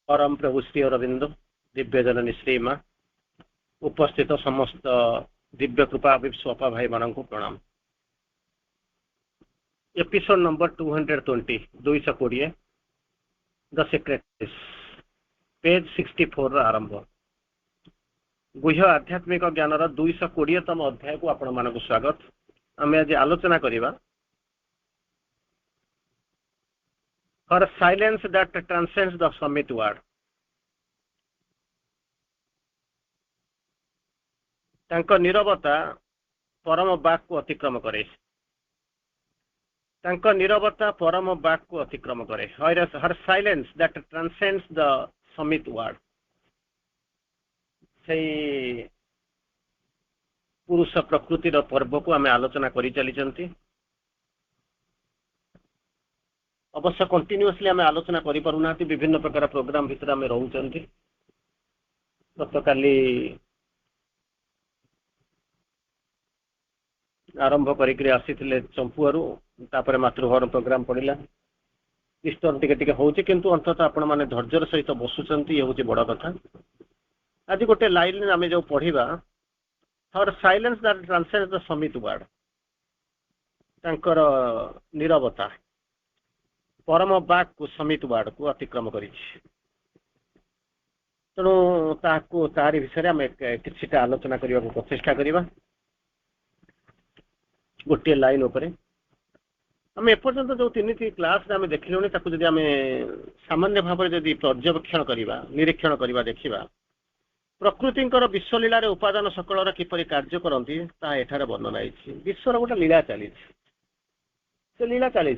परम प्रभु श्री अरविंद दिव्य जननी श्री माँ उपस्थित समस्त दिव्य कृपा स्वपा भाई मान को प्रणाम। Episode number 220 220 the secretaries page 64 आरंभ गुह्य आध्यात्मिक ज्ञान 220तम अध्याय को आपण मानक स्वागत। आम आज आलोचना करिबा for silence that transcends the summit word. तांको नीरवता परम बाक को अतिक्रम करे। तांको नीरवता परम बाक को अतिक्रम करे। हर silence that transcends the summit word. सही पुरुष प्रकृति पर्व को आम आलोचना करी चली। अवश्य कंटिन्यूअसली आम आलोचना करि पारुना। विभिन्न प्रकार प्रोग्राम भितर आम रहउचंती। गतकाली आरंभ करिकरी आसीथिले चंपुआरू तापर मातृभवन प्रोग्राम पड़िला। डिस्टर्ब टिके होउची किंतु अंततः आपण माने धैर्यर सहित बसुचंती। ये होची बड़ कथा। आज गोटे लाइन आम जो पढ़िबा for silence that transcends the summit word. तांकर नीरवता परम बाक को समित वर्ड को अतिक्रम करिछि। तेणु ताको तारी विषय आम किछिटा आलोचना करबा को प्रचेष्टा करिबा। गोटे लाइन उपरे आम एपर्यंत जो तीन क्लास आम देखिलुनी ताकू जदि आम सामान्य भाव में जदि पर्यवेक्षण करबा निरीक्षण करबा देखिबा प्रकृतिंकर विश्वलीला रे उपादान सकल किपरि कार्य करती ता एठारे वर्णना होइछि। विश्वर गोटे लीला चली से लीला चली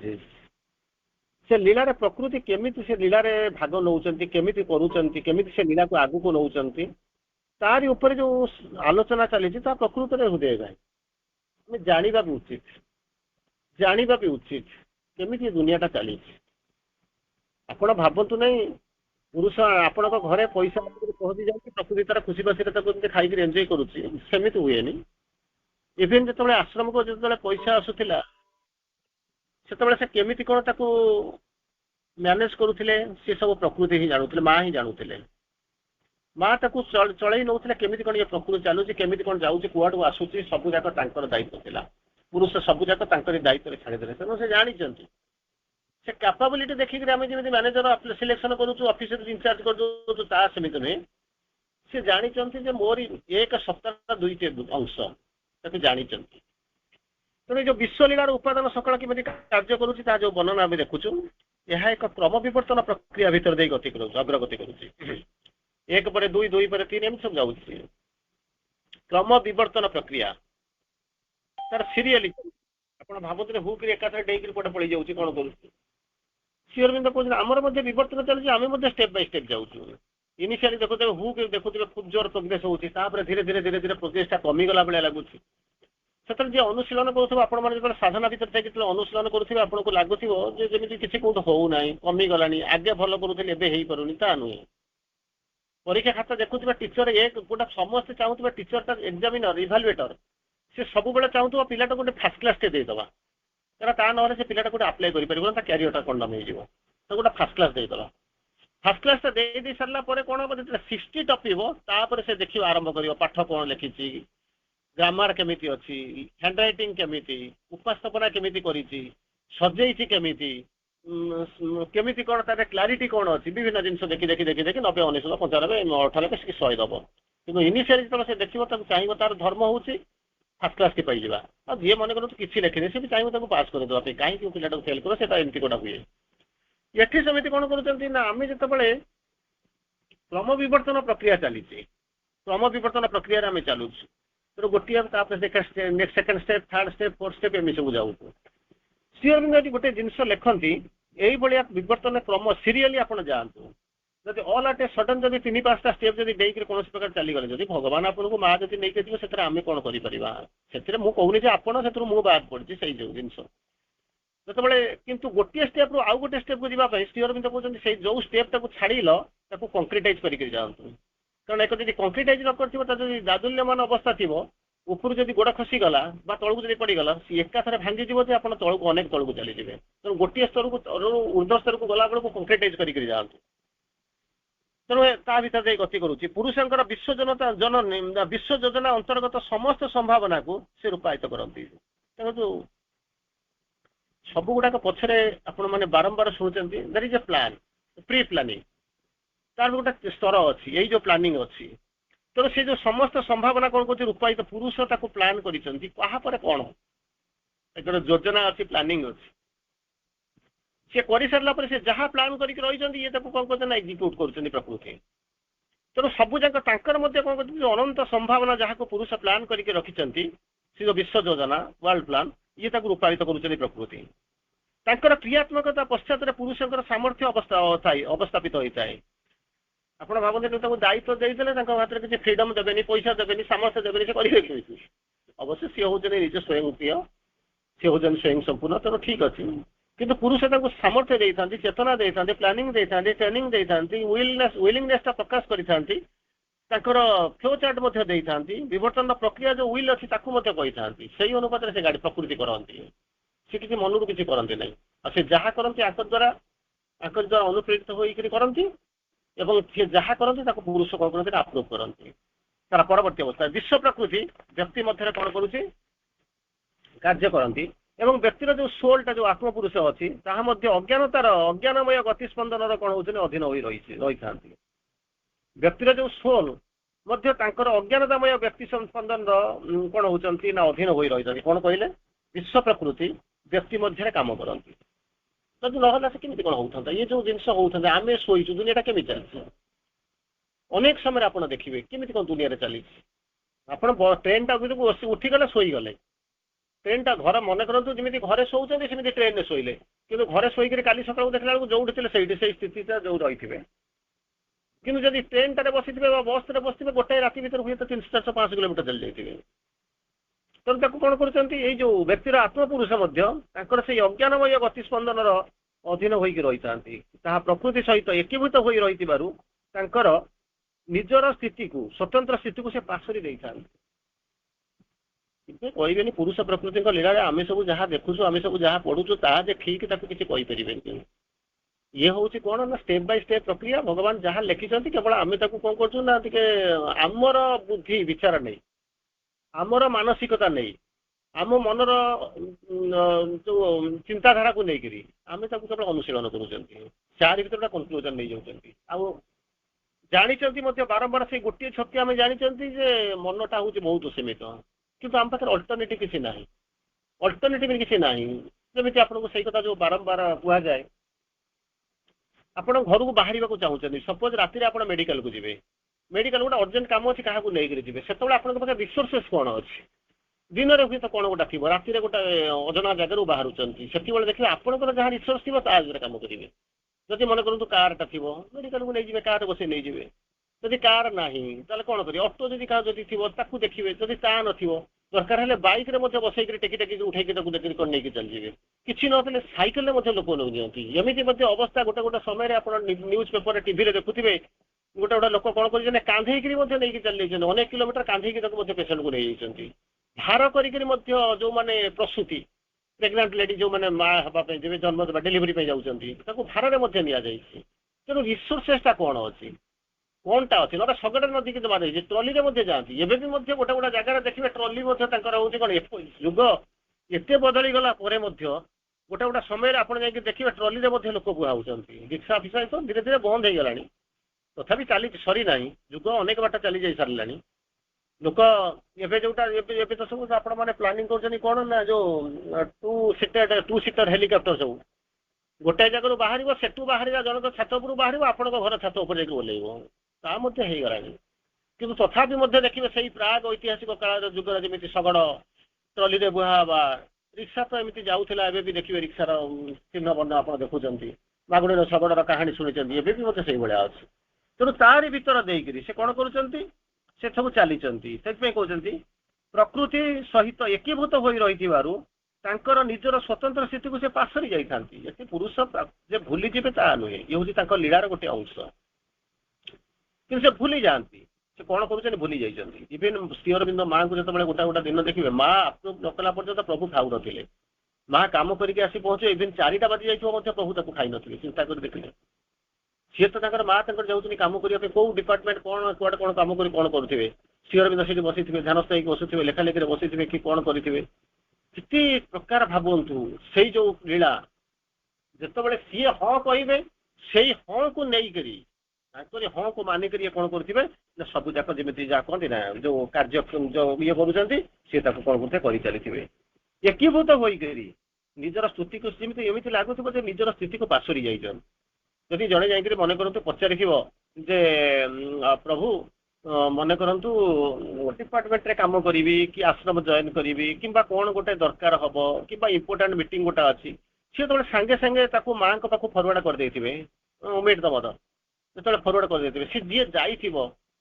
से लीला रे प्रकृति केमिति से लीला रे भाग नौचंती केमिति करूचंती केमिति से लीला को आगु को नौचंती तारी ऊपर जो आलोचना चली ता प्रकृति रे हृदय गाय जानिबा भी उचित केमिति दुनियाटा चली। आपण भावतु नहीं पुरुष आपण घरे पैसा पहुंची जाए प्रकृति तार खुशी बासी खाई एंजॉय करुच्ची सेमिति हुए इवेन जो आश्रम को जो पैसा आसूला से से केमिति कौन ताकू मैनेज करुले सी सब प्रकृति ही जानूले माँ ही जानूले। माँ ताकू चलई नौला केमिति कौन ये प्रकृति चलुची केमिति कौन जाऊँगी कुआटू आसूची सब जाक दायित्व थिला। पुरुष सब जाक दायित्व छाड़ीदे तेणु से जानी से कैपेबिलिटी देखिक आम जमी मैनेजर सिलेक्शन करूँ ऑफिस इनचार्ज कर सेमती नुहे सी जानी मोर एक सप्ताह दुईट अंश जानी। तेणु जो विश्वलीलार उपादान सकल कि कार्य करुच्ची जो वर्णना आम देखुचु यह एक क्रम विवर्तन प्रक्रिया भितर दे गति कर अग्रगति करुच्ची। एक पर दुई दुई पर तीन एम सब जाऊँ क्रम विवर्तन प्रक्रिया तार सीरियली आप भावुले हुक एकाथरे डेक पटे पड़ जाऊँगी कौन करुँ श्री अरविंद कहते आमर विवर्तन चलती आम स्टेप बाय स्टेप जाऊँ। इनिशियली देखुते हुक देखुते खूब जोर प्रोग्रेस होती धीरे धीरे धीरे धीरे प्रोग्रेसटा कमिगला भाया लगुच से अनुशीलन कर साधना भर अनुशीलन करुवे आपको लगुच जमी किसी कौट होना कमिगला आगे भल करुले पारुनी ता नुहे। परीक्षा खाता देखुवा टीचर एक गोटा समस्त चाहूबा टीचर एग्जामिनर इभालुएटर से सब बेले चाहूबा पिलाटा गोटे फास्ट क्लास टे देदवा कारण ता ना से पिलाटा गोटे आप्लाय कर क्यारियरटा कंडम हो गोटे फास्ट क्लास देदवा। फास्ट क्लास दे सारा कौन हम जो 60 टपिब तापर से देखिए आरंभ कर पाठ कौन लिखी ग्रामर केमिति अच्छी हैंडराइटिंग केमिति उपस्थापना केमिति करिछि सजेइछि केमिति केमिति कौन तार क्लारिटी कौन अच्छी विभिन्न जिन देखी देखी देखी देखी 90 19 95 98 से 100 दब कि इनिशियली जो से देखो चाहिए तार धर्म हूँ फास्ट क्लास की पाइबा और जी मन करूँ किसी लिखिनी सी भी चाहिए पास करदे कहीं पिलाटा फेल कर एमती गोटा हुए। ये सेमती कौन कर आम जो क्रम विवर्तन प्रक्रिया चली क्रम विवर्तन प्रक्रिया आम चलुँ तो गोटे next second step third step fourth step एम सब जाऊँ। श्री अरविंद गोटे जिनस लिखती यही भाया विवर्तन क्रम सीरियली आप जातु जब ऑल एट ए सडन जब 3-5टा स्टेप जब देकर कौन प्रकार चलीगले जब भगवान आपको माँ जब नहीं थे आम कौन कर मुझे आपड़ से मुझे बाद पड़ी से जो जिन जो किंतु गोटे स्टेप रु आउ गोटे स्टेप को जावाई श्री अरविंद कहते जो स्टेप छाड़िल कंक्रीटाइज करके जातु कारण एक जब कंक्रीटाइज न कर दादुल्यमान अवस्था थी ऊपर जब गोड़ खसीगला तलू जब पड़गला सी एकाथरे भांगी आप तलू अनेक तलू चलीजे तेणु गोटे स्तर को ऊर्ध्व स्तर को गला बेलू कंक्रीटाइज करके जातु ତେଣୁ ତା ଭିତରେ ଦେଇ ଗତି କରୁଛି। ପୁରୁଷଙ୍କର ବିଶ୍ୱ ଯୋଜନା ଅନ୍ତର୍ଗତ ସମସ୍ତ ସମ୍ଭାବନାକୁ ସେ ରୂପାୟିତ କରନ୍ତି। ତେଣୁ ଯୋଉ ସବୁ ଗୁଡାକ ପଛରେ ଆପଣ ମାନେ ବାରମ୍ବାର ଶୁଣୁଛନ୍ତି there is a plan, pre planning, ତାର ଗୋଟେ ସ୍ତର ଅଛି, ଏଇ ଯୋଉ ପ୍ଲାନିଂ ଅଛି। ତେଣୁ ସେ ଯୋଉ ସମସ୍ତ ସମ୍ଭାବନା କଣ କରୁଛି ରୂପାୟିତ, ପୁରୁଷ ତାକୁ ପ୍ଲାନ୍ କରିଛନ୍ତି କାହା ପରେ କଣ, ଗୋଟେ ଯୋଜନା ଅଛି, ପ୍ଲାନିଂ ଅଛି। ସେ କରିସାରିଲା ପରେ ସେ ଯାହା ପ୍ଲାନ୍ କରିକି ରହିଛନ୍ତି ଇଏ ତାକୁ କଣ କରୁଛନ୍ତି ନା ଏକ୍ଜିକ୍ୟୁଟ କରୁଛନ୍ତି ପ୍ରକୃତି। ତେଣୁ ସବୁ ଯାକ ତାଙ୍କର ମଧ୍ୟ କଣ କରୁଛନ୍ତି ଅନନ୍ତ ସମ୍ଭାବନା ଯାହାକୁ ପୁରୁଷ ପ୍ଲାନ୍ କରିକି ରଖିଛନ୍ତି, ସେ ଯୋଉ ବିଶ୍ୱ ଯୋଜନା ୱାର୍ଲଡ ପ୍ଲାନ୍, ଇଏ ତାକୁ ରୂପାୟିତ କରୁଛନ୍ତି ପ୍ରକୃତି। ତାଙ୍କର କ୍ରିୟାତ୍ମକତା ପଶ୍ଚାତରେ ପୁରୁଷଙ୍କର ସାମର୍ଥ୍ୟ ଅବସ୍ଥାପିତ ହୋଇଥାଏ। ଆପଣ ଭାବନ୍ତି ତାଙ୍କୁ ଦାୟିତ୍ୱ ଦେଇଦେଲେ ତାଙ୍କ ହାତରେ କିଛି ଫ୍ରିଡମ ଦେବେନି, ପଇସା ଦେବେନି, ସାମର୍ଥ୍ୟ ଦେବେନି, ସେ କରିବେ କେମିତି? ଅବଶ୍ୟ ସିଏ ହଉଛନ୍ତି ନିଜ ସ୍ୱୟଂ ପ୍ରିୟ, ସେ ହଉଛନ୍ତି ସ୍ୱୟଂ ସମ୍ପୂର୍ଣ୍ଣ, ତେଣୁ ଠିକ ଅଛି। କିନ୍ତୁ ପୁରୁଷ ତାଙ୍କୁ ସାମର୍ଥ୍ୟ ଦେଇଥାନ୍ତି, ଚେତନା ଦେଇଥାନ୍ତି, ପ୍ଲାନିଂ ଦେଇଥାନ୍ତି, ଟ୍ରେନିଂ ଦେଇଥାନ୍ତି, ୱିଲିଂନେସ୍ ପ୍ରକାଶ କରିଥାନ୍ତି, ତାଙ୍କର ଫ୍ଲୋ ଚାର୍ଟ ମଧ୍ୟ ଦେଇଥାନ୍ତି, ବିବର୍ତ୍ତନ ପ୍ରକ୍ରିୟା ଯୋଉ ୱିଲ୍ ଅଛି ତାକୁ ମଧ୍ୟ କହିଥାନ୍ତି। ସେଇ ଅନୁପାତରେ ସେ ଗାଡି ପ୍ରକୃତି କରନ୍ତି, ସେ କିଛି ମନରୁ କିଛି କରନ୍ତି ନାହିଁ। ଆଉ ସେ ଯାହା କରନ୍ତି ଆଙ୍କ ଦ୍ୱାରା ଅନୁପ୍ରେରିତ ହୋଇକରି କରନ୍ତି, ଏବଂ ସେ ଯାହା କରନ୍ତି ତାକୁ ପୁରୁଷ କଣ କରନ୍ତି ଆପ୍ରୁଭ କରନ୍ତି। ତାର ପରବର୍ତ୍ତୀ ଅବସ୍ଥା ବିଶ୍ୱ ପ୍ରକୃତି ବ୍ୟକ୍ତି ମଧ୍ୟରେ କଣ କରୁଛି କାର୍ଯ୍ୟ କରନ୍ତି, ଏବଂ ବ୍ୟକ୍ତିର ଯୋଉ ସୋଲଟା ଯୋଉ ଆତ୍ମପୁରୁଷ ଅଛି ତାହା ମଧ୍ୟ ଅଜ୍ଞାନମୟ ଗତିସ୍ପନ୍ଦନର କଣ ହଉଛନ୍ତି ଅଧୀନ ହୋଇ ରହିଥାନ୍ତି। ବ୍ୟକ୍ତିର ଯୋଉ ସୋଲ ମଧ୍ୟ ତାଙ୍କର ଅଜ୍ଞାନତାମୟ ବ୍ୟକ୍ତି ସ୍ପନ୍ଦନର କଣ ହଉଛନ୍ତି ନା ଅଧୀନ ହୋଇ ରହିଛନ୍ତି। କଣ କହିଲେ? ବିଶ୍ୱ ପ୍ରକୃତି ବ୍ୟକ୍ତି ମଧ୍ୟରେ କାମ କରନ୍ତି। ଯଦି ନହେଲା ସେ କେମିତି କଣ ହଉଥାନ୍ତା? ଇଏ ଯୋଉ ଜିନିଷ ହଉଥାନ୍ତା, ଆମେ ଶୋଇଛୁ, ଦୁନିଆଟା କେମିତି ଚାଲିଛି? ଅନେକ ସମୟରେ ଆପଣ ଦେଖିବେ କେମିତି କଣ ଦୁନିଆରେ ଚାଲିଛି। ଆପଣ ଟ୍ରେନଟା ଉଠିଗଲେ ଶୋଇଗଲେ, ଟ୍ରେନଟା ଘର ମନେ କରନ୍ତୁ ଯେମିତି ଘରେ ଶୋଉଛନ୍ତି ସେମିତି ଟ୍ରେନରେ ଶୋଇଲେ, କିନ୍ତୁ ଘରେ ଶୋଇକରି କାଲି ସକାଳୁ ଦେଖିଲା ବେଳକୁ ଯୋଉଠି ଥିଲେ ସେଇଠି ସେଇ ସ୍ଥିତିଟା ଯୋଉ ରହିଥିବେ। କିନ୍ତୁ ଯଦି ଟ୍ରେନଟାରେ ବସିଥିବେ ବା ବସରେ ବସିଥିବେ ଗୋଟାଏ ରାତି ଭିତରେ ହୁଏତ 300, 400, 500 କିଲୋମିଟର ଚାଲି ଯାଇଥିବେ। ତେଣୁ ତାକୁ କଣ କରୁଛନ୍ତି, ଏଇ ଯୋଉ ବ୍ୟକ୍ତିର ଆତ୍ମପୁରୁଷ ମଧ୍ୟ ତାଙ୍କର ସେଇ ଅଜ୍ଞାନମୟ ଗତିସ୍ପନ୍ଦନର ଅଧୀନ ହୋଇକି ରହିଥାନ୍ତି। ତାହା ପ୍ରକୃତି ସହିତ ଏକୀଭୂତ ହୋଇ ରହିଥିବାରୁ ତାଙ୍କର ନିଜର ସ୍ଥିତିକୁ, ସ୍ୱତନ୍ତ୍ର ସ୍ଥିତିକୁ ସେ ପାଶୋରି ଦେଇଥାନ୍ତି। କହିବେନି ପୁରୁଷ ପ୍ରକୃତିଙ୍କ ଲୀଳାରେ ଆମେ ସବୁ ଯାହା ଦେଖୁଛୁ, ଆମେ ସବୁ ଯାହା ପଢୁଛୁ ତାହା ଯେ ଠିକ ତାକୁ କିଛି କହିପାରିବେନି। ଇଏ ହଉଛି କଣ ନା ଷ୍ଟେପ ବାଇ ଷ୍ଟେପ ପ୍ରକ୍ରିୟା। ଭଗବାନ ଯାହା ଲେଖିଛନ୍ତି କେବଳ ଆମେ ତାକୁ କଣ କରୁଛୁ ନା ଟିକେ ଆମର ବୁଦ୍ଧି ବିଚାର ନେଇ, ଆମର ମାନସିକତା ନେଇ, ଆମ ମନର ଯୋଉ ଚିନ୍ତାଧାରାକୁ ନେଇକରି ଆମେ ତାକୁ କେବଳ ଅନୁଶୀଳନ କରୁଛନ୍ତି, ଚାରି ଭିତରେ ଗୋଟେ କନକ୍ଲୁଜନ ନେଇଯାଉଛନ୍ତି। ଆଉ ଜାଣିଛନ୍ତି ମଧ୍ୟ ବାରମ୍ବାର ସେଇ ଗୋଟିଏ ଛକି ଆମେ ଜାଣିଛନ୍ତି ଯେ ମନଟା ହଉଛି ବହୁତ ସୀମିତ, କିନ୍ତୁ ଆମ ପାଖରେ ଅଲ୍ଟରନେଟିଭ କିଛି ନାହିଁ, ଅଲ୍ଟରନେଟିଭ କିଛି ନାହିଁ। ଯେମିତି ଆପଣଙ୍କୁ ସେଇ କଥା ଯୋଉ ବାରମ୍ବାର କୁହାଯାଏ, ଆପଣ ଘରକୁ ବାହାରିବାକୁ ଚାହୁଁଛନ୍ତି, ସପୋଜ ରାତିରେ ଆପଣ ମେଡିକାଲକୁ ଯିବେ, ମେଡିକାଲ ଗୋଟେ ଅର୍ଜେଣ୍ଟ କାମ ଅଛି କାହାକୁ ନେଇକରି ଯିବେ, ସେତେବେଳେ ଆପଣଙ୍କ ପାଖରେ ରିସୋର୍ସେସ୍ କଣ ଅଛି? ଦିନରେ ହୁଏତ କଣ ଗୋଟେ ଥିବ, ରାତିରେ ଗୋଟେ ଅଜଣା ଜାଗାରୁ ବାହାରୁଛନ୍ତି, ସେତେବେଳେ ଦେଖିବେ ଆପଣଙ୍କର ଯାହା ରିସୋର୍ସ ଥିବ ତା ଆଗରେ କାମ କରିବେ। ଯଦି ମନେ କରନ୍ତୁ କାରଟା ଥିବ, ମେଡିକାଲକୁ ନେଇଯିବେ, କାରରେ ବସେଇ ନେଇଯିବେ। ଯଦି କାର ନାହିଁ ତାହେଲେ କଣ କରିବେ? ଅଟୋ ଯଦି କାହା ଯଦି ଥିବ ତାକୁ ଦେଖିବେ, ଯଦି ତା ନଥିବ ଦରକାର ହେଲେ ବାଇକରେ ମଧ୍ୟ ବସେଇକି ଟେକି ଉଠେଇକି ତାକୁ ଦେଖିକି କଣ ନେଇକି ଚାଲିଯିବେ। କିଛି ନଥିଲେ ସାଇକେଲରେ ମଧ୍ୟ ଲୋକ ନିଅନ୍ତି। ଏମିତି ମଧ୍ୟ ଅବସ୍ଥା ଗୋଟେ ସମୟରେ ଆପଣ ନ୍ୟୁଜ ପେପରରେ ଟିଭିରେ ଦେଖୁଥିବେ, ଗୋଟେ ଲୋକ କଣ କରିଛନ୍ତି କାନ୍ଧେଇକିରି ମଧ୍ୟ ନେଇକି ଚାଲି ଯାଇଛନ୍ତି, ଅନେକ କିଲୋମିଟର କାନ୍ଧେଇକି ତାକୁ ମଧ୍ୟ ପେସେଣ୍ଟକୁ ନେଇଯାଇଛନ୍ତି। ଭାର କରିକିରି ମଧ୍ୟ ଯୋଉମାନେ ପ୍ରସୂତି ପ୍ରେଗନାଣ୍ଟ ଲେଡି ଯୋଉମାନେ ମା ହେବା ପାଇଁ ଯିବେ, ଜନ୍ମ ଦେବା ଡେଲିଭରି ପାଇଁ ଯାଉଛନ୍ତି, ତାକୁ ଭାରରେ ମଧ୍ୟ ନିଆଯାଇଛି। ତେଣୁ ରିସୋର୍ସେସଟା କଣ ଅଛି, କଣଟା ଅଛି? ନହେଲେ ଶଗଡ଼ ନଦୀକି ଜମା ଦେଇଛି, ଟ୍ରଲିରେ ମଧ୍ୟ ଯାଆନ୍ତି। ଏବେ ବି ମଧ୍ୟ ଗୋଟେ ଜାଗାରେ ଦେଖିବେ ଟ୍ରଲି ମଧ୍ୟ ତାଙ୍କର ହଉଛି କଣ, ଯୁଗ ଏତେ ବଦଳିଗଲା ପରେ ମଧ୍ୟ ଗୋଟେ ସମୟରେ ଆପଣ ଯାଇକି ଦେଖିବେ ଟ୍ରଲିରେ ମଧ୍ୟ ଲୋକ ବୁହା ହଉଛନ୍ତି। ରିକ୍ସା ଫିକ୍ସା ତ ଧୀରେ ଧୀରେ ବନ୍ଦ ହେଇଗଲାଣି, ତଥାପି ଚାଲିଛି, ସରିନାହିଁ, ଯୁଗ ଅନେକ ବାଟ ଚାଲି ଯାଇ ସାରିଲାଣି। ଲୋକ ଏବେ ଯୋଉଟା ଏବେ ତ ସବୁ ଆପଣ ମାନେ ପ୍ଲାନିଂ କରୁଛନ୍ତି କଣ ନା ଯୋଉ ଟୁ ସିଟର ହେଲିକପ୍ଟର ସବୁ ଗୋଟାଏ ଜାଗାରୁ ବାହାରିବ, ସେଠୁ ବାହାରିବା ଜଣକ ଛାତ ଉପରୁ ବାହାରିବ, ଆପଣଙ୍କ ଘର ଛାତ ଉପରେ ଯାଇକି ଓହ୍ଲେଇବ, ତା ମଧ୍ୟ ହେଇଗଲାଣି। କିନ୍ତୁ ତଥାପି ମଧ୍ୟ ଦେଖିବେ ସେଇ ପ୍ରାଗ ଐତିହାସିକ କାଳର ଯୁଗରେ ଯେମିତି ଶଗଡ଼ ଟ୍ରଲିରେ ବୁହା ହେବା, ରିକ୍ସା ତ ଏମିତି ଯାଉଥିଲା, ଏବେ ବି ଦେଖିବେ ରିକ୍ସାର ଚିହ୍ନ ବର୍ଣ୍ଣ ଆପଣ ଦେଖୁଛନ୍ତି, ମାଗୁଣୀର ଶଗଡ଼ର କାହାଣୀ ଶୁଣିଛନ୍ତି, ଏବେ ବି ମଧ୍ୟ ସେଇଭଳିଆ ଅଛି। ତେଣୁ ତାରି ଭିତର ଦେଇକିରି ସେ କଣ କରୁଛନ୍ତି, ସେ ସବୁ ଚାଲିଛନ୍ତି। ସେଥିପାଇଁ କହୁଛନ୍ତି ପ୍ରକୃତି ସହିତ ଏକୀଭୂତ ହୋଇ ରହିଥିବାରୁ ତାଙ୍କର ନିଜର ସ୍ୱତନ୍ତ୍ର ସ୍ଥିତିକୁ ସେ ପାଶୋରି ଯାଇଥାନ୍ତି। ଏଠି ପୁରୁଷ ଯେ ଭୁଲିଯିବେ ତାହା ନୁହେଁ, ଇଏ ହଉଛି ତାଙ୍କ ଲୀଳାର ଗୋଟେ ଅଂଶ। କିନ୍ତୁ ସେ ଭୁଲି ଯାଆନ୍ତି, ସେ କଣ କରୁଛନ୍ତି ଭୁଲି ଯାଇଛନ୍ତି। ଇଭେନ ଶ୍ରୀ ଅରବିନ୍ଦ ମାଙ୍କୁ ଯେତେବେଳେ ଗୋଟେ ଦିନ ଦେଖିବେ, ମା ଆପ୍ରୁଭ ନ କଲା ପର୍ଯ୍ୟନ୍ତ ପ୍ରଭୁ ଖାଉନଥିଲେ। ମା କାମ କରିକି ଆସି ପହଞ୍ଚିବେ, ଇଭେନ 4ଟା ବାଜି ଯାଇଥିବ ମଧ୍ୟ ପ୍ରଭୁ ତାକୁ ଖାଇନଥିବେ। ଚିନ୍ତା କରି ଦେଖିଲେ, सी तो माँ जाऊँ कम करने कौ डिपार्टमेंट कौन कुआडे कौन कम कर कौन करुवे श्री अरविंद से बसी ध्यानस्थ होकर बसुवे लेखा लेखि बसी कि कौन करेंगे कितनी प्रकार भावतु से जो लीला जिते सी हाँ कहे से हाँ को नहीं हाँ को मानिक कौन करेंगे सब जाक जमी जहाँ कहते ना जो कार्य जो ये करुँच सी कौन कर चली एकीभूत होकर निजर स्तुति को जमी एमती लगुव निजर स्थिति को पासरी जाइछन जदि जड़े जाइए मन करूँ पचार जे प्रभु मन करूँ डिपार्टमेंट रे काम करी कि आश्रम जॉइन करी कि कौन गोटे दरकार हम कि इंपोर्टाट मीटिंग गोटे अच्छी सी तो सांगे सांगे माँ पाख फरवर्ड कर देते उमेट द मदर जो फरवर्ड कर देते सी जी जाइ सी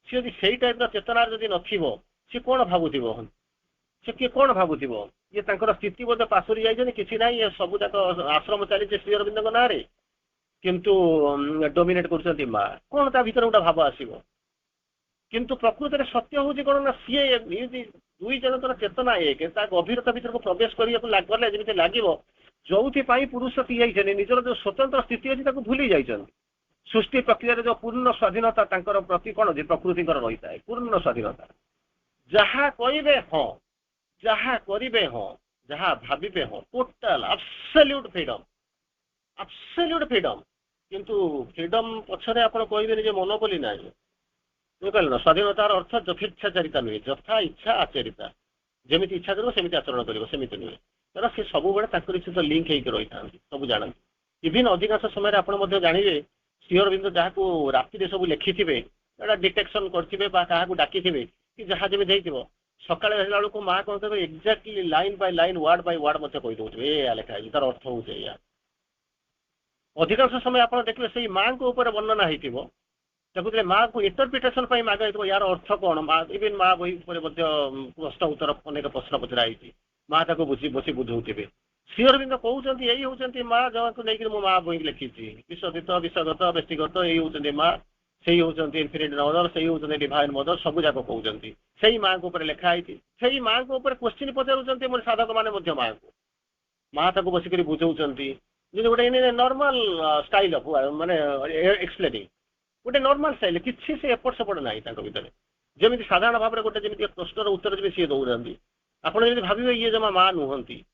यदि से टाइप चेतनार जदि नथिबो सी कौन भावुथिबो से किए कौन भावुथिबो ये तांकर स्थिति बोधे पासुरी जाइछन किछि नाही ये सब जाक आश्रम चली श्री अरविंद ना रे किंतु डोमिनेट कर माँ कौन ता भीतर गोटे भाव आसो किंतु प्रकृत में सत्य हूँ कौन ना सी दुई जन चेतना एक गभीरता भीतर को प्रवेश करने जमी लगे जो पुरुष थी निजर जो स्वतंत्र स्थिति अच्छी भूली जाइछन सृष्टि प्रक्रिया जो पूर्ण स्वाधीनता प्रति कौन प्रकृति रही है पूर्ण स्वाधीनता जहाँ कहे हाँ जहाँ करेंगे हाँ जहाँ भावे हाँ टोटाल एब्सोल्यूट फ्रीडम किंतु फ्रीडम पछरे आपण कहबे जे मोनोपोली ना कहल ना स्वाधीनतार अर्थ यथेच्छाचारिता नुहे यथा इच्छा आचरिता जमी इच्छा करो सेमती आचरण कर सेमती नुहे कारण सी सब बड़े सहित लिंक होकर रही था सब जानते इवन अधिकांश समय आप जानवे श्री अरविंद जहाँ को राति सब लिखिथे डिटेक्शन करेंगे क्या डाकी कि जहाँ जमी हो सका बेलू माँ कौन कहे exactly line by line word by word मत कहीदे या लिखाई तार अर्थ हूँ अधिकांश समय आप देखिए से माँ को ऊपर वर्णना होते माँ को इंटरप्रिटेशन माग यार अर्थ कौन इवन माँ बही प्रश्न उत्तर अनेक प्रश्न पचराई माँ ताको बुझी बसी बुझाऊे श्री अरविंद कहते यही हूँ माँ जहाँ को लेकिन मो माँ बही लिखी विश्वदित विश्वगत व्यक्तिगत यही हूँ माँ से हूँ इनफिनिट मदर से हूँ डिवाइन मदर सब जाक कहते से माँ को लिखाई से माँ को क्वेश्चन पचारूँ मोर साधक मैंने माँ को माँ ताको बसिक बुझाऊँच गोटे नॉर्मल स्टाइल ऑफ माने एक्सप्लेनिंग गोटे नॉर्मल स्टाइल किसी से एपट सेपट ना भर जमी साधारण भाव में गोटे जमी प्रश्नर उत्तर जब सी दौरान आपड़ भावे ये जमा माँ नुहति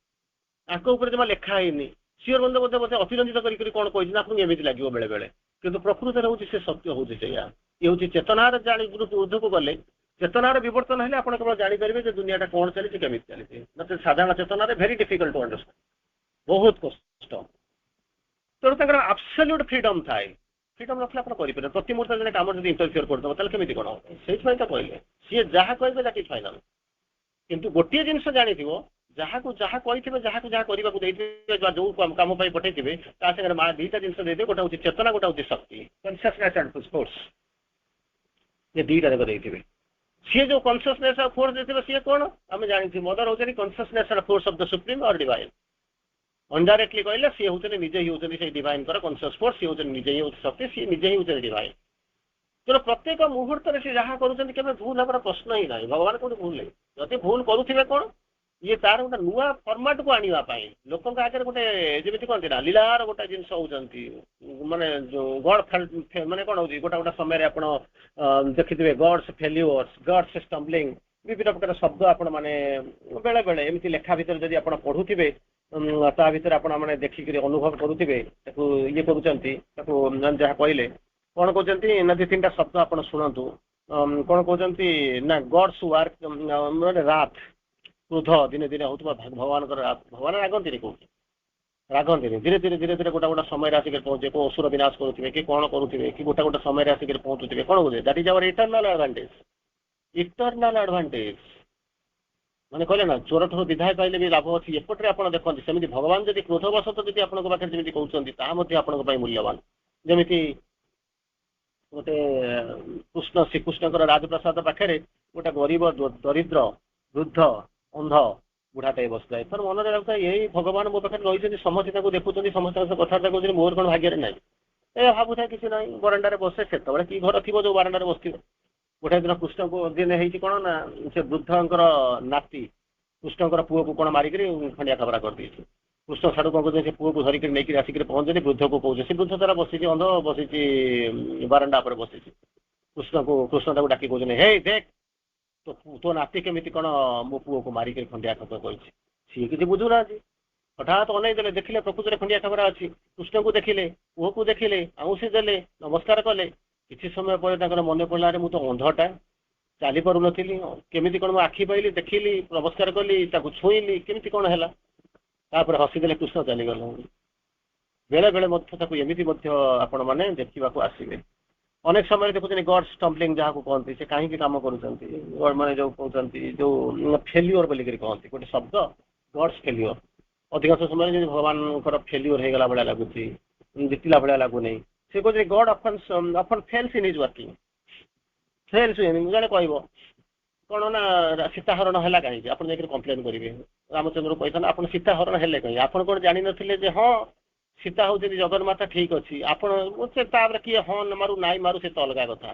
जमा लिखाई श्री अरविंद बोधे बोधे अतिरंजित कर कौन कही आपको एमती लगे बेले बेले कि प्रकृत में हूँ से सत्य हूँ ये हूँ चेतनार जाणी ऊर्ध को गले चेतनार विवर्तन है आप केवल जानीपर दुनिया कौन चली केमी चली ना साधारण चेतना भेरी डिफिकल्ट टू अंडरस्टैंड बहुत कष्ट तेणु एब्सोल्यूट फ्रीडम थाए फ्रीडम रखले आप करें प्रति मुहूर्त जब कम जब इंटरफियर करदे केमी कौन से तो कहले सी जहाँ कहे दैट इज फाइनाल किंतु गोटे जिनस जानी जहाँ को जहाँ कही जहाँ को जहाँ करने जो कम पठे सागर माँ दुईटा जिन दे गोटे हूँ चेतना गोटे हूँ शक्ति कन्सियसनेस एंड फोर्स ये दुईटा जाक देते सी जो कन्सियसनेस और फोर्स देते सी कौन आम जानी मदर हूँ consciousness and force of the supreme और डिवाइन अनडायरेक्टली कहले सी हूँ निजे ही हूँ से डिवाइन कन्सियस फोर्स सी हूँ निजे ही हूँ शक्ति सी निजे ही हूँ डिवाइन तेना प्रत्येक मुहूर्त में सी जहाँ करें भूल हमारा प्रश्न ही ना भगवान कौन भूल नहीं जब भूल करुवे कौन ये तार गोटे नुआ फर्माट को आने लोक आगे गोटे जमी कहते ना लीलार गोटे जिन होती माने गड माने कौन हो गोटा गोटा समय आप देखिए गड्स फेल्यूअर्स गड्स स्टम्बलिंग विभिन्न प्रकार शब्द आपण मैंने बेले बेले एमती लेखा भितर जब आप पढ़ुवे ता भर आप देखिक अनुभव करुवे ये करूँ जहाँ कहले कौन कहते ना दि तीन शब्द आप शुणु कौन कहते ना गड्स वर्क माने रात क्रोध दिने दिने हो भगवान भगवान रागंती कौटी रागंती धीरे धीरे धीरे धीरे गोटा गोटा समय आसिक पहुंचे को असुर विनाश करुवे कि कौन करुवे कि गोटा गोटा समय आसिक पहुंचुवे कौन बोले दैट इज आवर इटर्नाल एडवांटेज मैंने कहले ना चोर ठूर विधाय पाइले भी लाभ अच्छी एपटे आप देखते सेमती भगवान जब क्रोधवश जब आप पाखे जमी कहते आपण मूल्यवान जमी गोटे कृष्ण श्रीकृष्ण राजप्रसाद पाखे गोटे गरीब दरिद्र वृद्ध अंध बुढ़ाटे बस जाए तर मन लगता यही भगवान मो पाखे रही समस्ते देखुं समस्त कथबार्ता कहते मोर कौन भाग्य ना ये भावु था कि ना बरांडार बसे से कि घर थी जो बरांडार बस गोटे दिन कृष्ण को दिन है कौन ना से वृद्धंकर नाती कृष्णकर पुओ को कौन मारिक खंडिया खबरा कर दी କୃଷ୍ଣ ସାଡୁ କଣ କରୁଛନ୍ତି, ସେ ପୁଅକୁ ଧରିକି ନେଇକି ଆସିକି ପହଞ୍ଚନ୍ତି, ବୃଦ୍ଧକୁ କହୁଛନ୍ତି, ସେ ବୃଦ୍ଧ ତାରା ବସିଛି, ଅନ୍ଧ ବସିଛି ବାରଣ୍ଡା ଉପରେ ବସିଛି। କୃଷ୍ଣ ତାକୁ ଡାକି କହୁଛନ୍ତି, ହେଇ ଦେଖ ତୋ ନାତି କେମିତି କଣ ମୋ ପୁଅକୁ ମାରିକି ଖଣ୍ଡିଆ ଖାବରା କରିଛି। ସିଏ କିଛି ବୁଝୁନାହାନ୍ତି। ହଠାତ୍ ଅନେଇ ଦେଲେ, ଦେଖିଲେ ପ୍ରକୃତରେ ଖଣ୍ଡିଆ ଖାବରା ଅଛି। କୃଷ୍ଣଙ୍କୁ ଦେଖିଲେ, ପୁଅକୁ ଦେଖିଲେ, ଆଉଁସି ଦେଲେ, ନମସ୍କାର କଲେ। କିଛି ସମୟ ପରେ ତାଙ୍କର ମନେ ପଡିଲା, ଆରେ ମୁଁ ତ ଅନ୍ଧଟା, ଚାଲି ପାରୁନଥିଲି, କେମିତି କଣ ମୁଁ ଆଖି ପାଇଲି, ଦେଖିଲି, ନମସ୍କାର କଲି, ତାକୁ ଛୁଇଁଲି, କେମିତି କଣ ହେଲା। ତାପରେ ହସିଦେଲେ, କୃଷ୍ଣ ଚାଲିଗଲେ। ବେଳେ ବେଳେ ମଧ୍ୟ ତାକୁ ଏମିତି ମଧ୍ୟ ଆପଣ ମାନେ ଦେଖିବାକୁ ଆସିବେ। ଅନେକ ସମୟରେ ଦେଖୁଛନ୍ତି ଗଡ୍ ଷ୍ଟମ୍ପଲିଂ ଯାହାକୁ କହନ୍ତି, ସେ କାହିଁକି କାମ କରୁଛନ୍ତି, ମାନେ ଯୋଉ କହୁଛନ୍ତି ଯୋଉ ଫେଲିଓର ବୋଲିକରି କହନ୍ତି, ଗୋଟେ ଶବ୍ଦ ଗଡ୍ସ ଫେଲିଓର। ଅଧିକାଂଶ ସମୟରେ ଯଦି ଭଗବାନଙ୍କର ଫେଲିଓର ହେଇଗଲା ଭଳିଆ ଲାଗୁଛି, ଜିତିଲା ଭଳିଆ ଲାଗୁନି, ସେ କହୁଛନ୍ତି ଗଡ୍ ଅଫନ୍ ଫେଲ୍ସ ଇନ୍ ହିଜ୍ ୱାର୍କିଂ। ଫେଲ୍ସ ଜଣେ କହିବ କଣ ନା ସୀତା ହରଣ ହେଲା କାହିଁକି, ଆପଣ ଯାଇକି କମ୍ପ୍ଲେନ କରିବେ। ରାମଚନ୍ଦ୍ର କହିଥାନ୍ତି ଆପଣ ସୀତା ହରଣ ହେଲେ କାହିଁକି, ଆପଣ କଣ ଜାଣିନଥିଲେ ଯେ ହଁ ସୀତା ହଉଛନ୍ତି ଜଗନ୍ମାତା, ଠିକ ଅଛି, ଆପଣ ତାପରେ କିଏ ହଁ ମାରୁ ନାଇଁ ମାରୁ ସେ ତ ଅଲଗା କଥା।